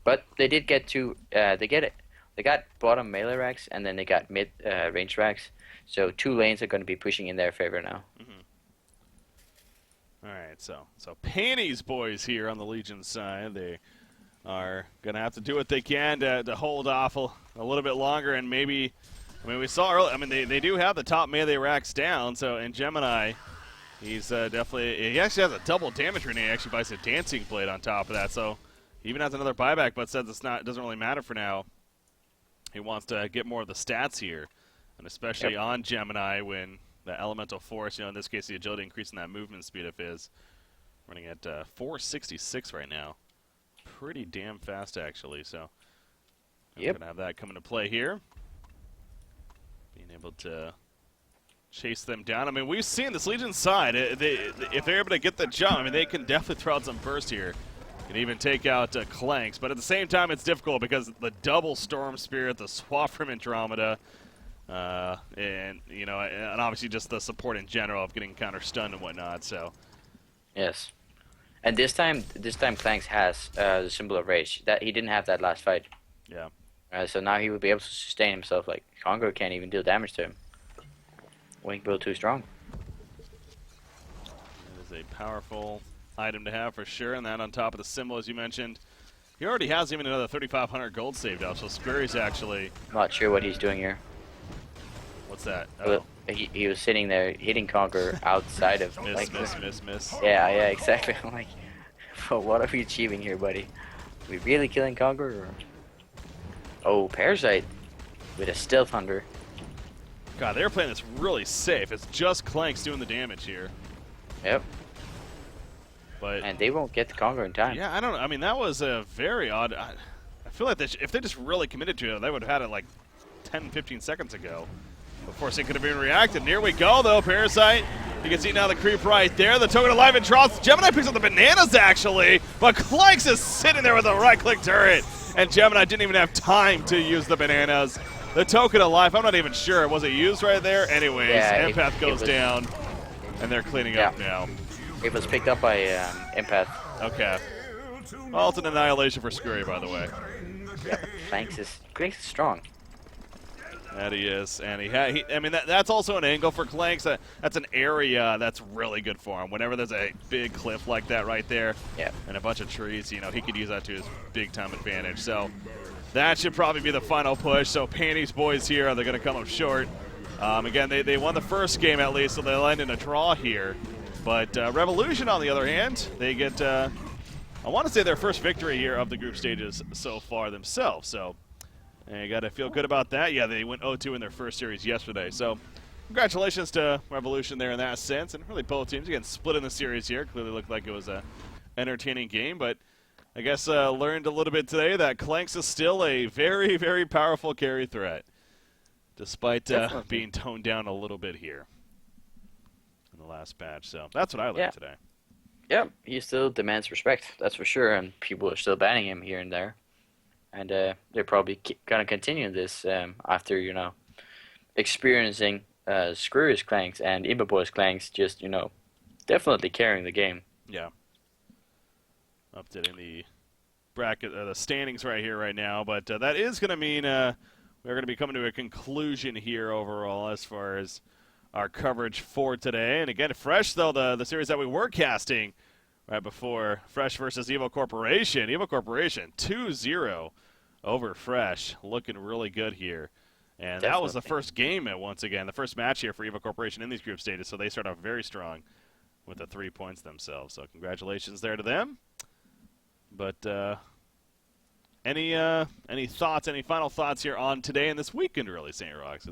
But they did get to They got bottom melee racks and then they got mid range racks, so 2 lanes are going to be pushing in their favor now. All right, so Panties boys here on the Legion side, they are going to have to do what they can to hold off a little bit longer, and maybe, we saw earlier, they do have the top melee racks down, so, and Gemini, he's definitely, he actually has a double damage grenade, actually buys a dancing blade on top of that, so he even has another buyback, but says it doesn't really matter for now. He wants to get more of the stats here, and especially on Gemini when the elemental force, in this case the agility increasing that movement speed of his, running at 466 right now. Pretty damn fast, actually. So, we're going to have that come into play here. Being able to chase them down. We've seen this Legion side. If they're able to get the jump, they can definitely throw out some burst here. Can even take out Clanks. But at the same time, it's difficult because the double Storm Spirit, the swap from Andromeda, and obviously just the support in general of getting counter stunned and whatnot. So, yes. And this time Clanks has the symbol of rage. That he didn't have that last fight. Yeah. So now he will be able to sustain himself. Like Congo can't even deal damage to him. Wink Bill too strong. is a powerful item to have for sure, and that on top of the symbol, as you mentioned. He already has even another 3,500 gold saved up, so Scurry's actually... Not sure what he's doing here. What's that? Oh. He was sitting there hitting Conquer outside of... Miss. Yeah, exactly. I'm like, well, what are we achieving here, buddy? Are we really killing Conquer? Or... Oh, Parasite with a Stealth Hunter. God, they're playing this really safe. It's just Clanks doing the damage here. Yep. But and they won't get the Conquer in time. Yeah, I don't know. I mean, that was a very odd... I feel like if they just really committed to it, they would have had it like 10, 15 seconds ago. Of course, it could have been reacted. And here we go, though. Parasite. You can see now the creep right there. The token alive and drops. Gemini picks up the bananas, actually. But Clanks is sitting there with a right-click turret. And Gemini didn't even have time to use the bananas. The token alive, I'm not even sure. Was it used right there? Anyways, yeah, Empath goes down. And they're cleaning up now. It was picked up by Empath. Okay. Well, it's an annihilation for Scurry, by the way. Yeah, Clanks is strong. That he is, and I mean, that's also an angle for Clanks. That's an area that's really good for him. Whenever there's a big cliff like that right there, and a bunch of trees, you know, he could use that to his big-time advantage. So that should probably be the final push. So Panties boys here, they're going to come up short. Again, they won the first game at least, so they'll end in a draw here. But Revolution, on the other hand, they get, I want to say their first victory here of the group stages so far themselves. So. And you got to feel good about that. Yeah, they went 0-2 in their first series yesterday. So congratulations to Revolution there in that sense. And really both teams, again, split in the series here. Clearly looked like it was a entertaining game. But I guess learned a little bit today that Clanks is still a very, very powerful carry threat. Despite being toned down a little bit here in the last match. So that's what I learned today. Yeah, he still demands respect. That's for sure. And people are still banning him here and there. And they're probably going to continue this after, you know, experiencing Screw's Clanks and Ibaboy's Clanks just, you know, definitely carrying the game. Yeah. Updating the bracket, the standings right here, right now. But that is going to mean we're going to be coming to a conclusion here overall as far as our coverage for today. And again, Fresh, though, the series that we were casting right before, Fresh versus Evo Corporation. Evo Corporation 2-0 over Fresh, looking really good here. And that was the first game, once again, the first match here for Evo Corporation in these group stages, so they start off very strong with the 3 points themselves. So congratulations there to them. But any thoughts, any final thoughts here on today and this weekend, really, St. Rox?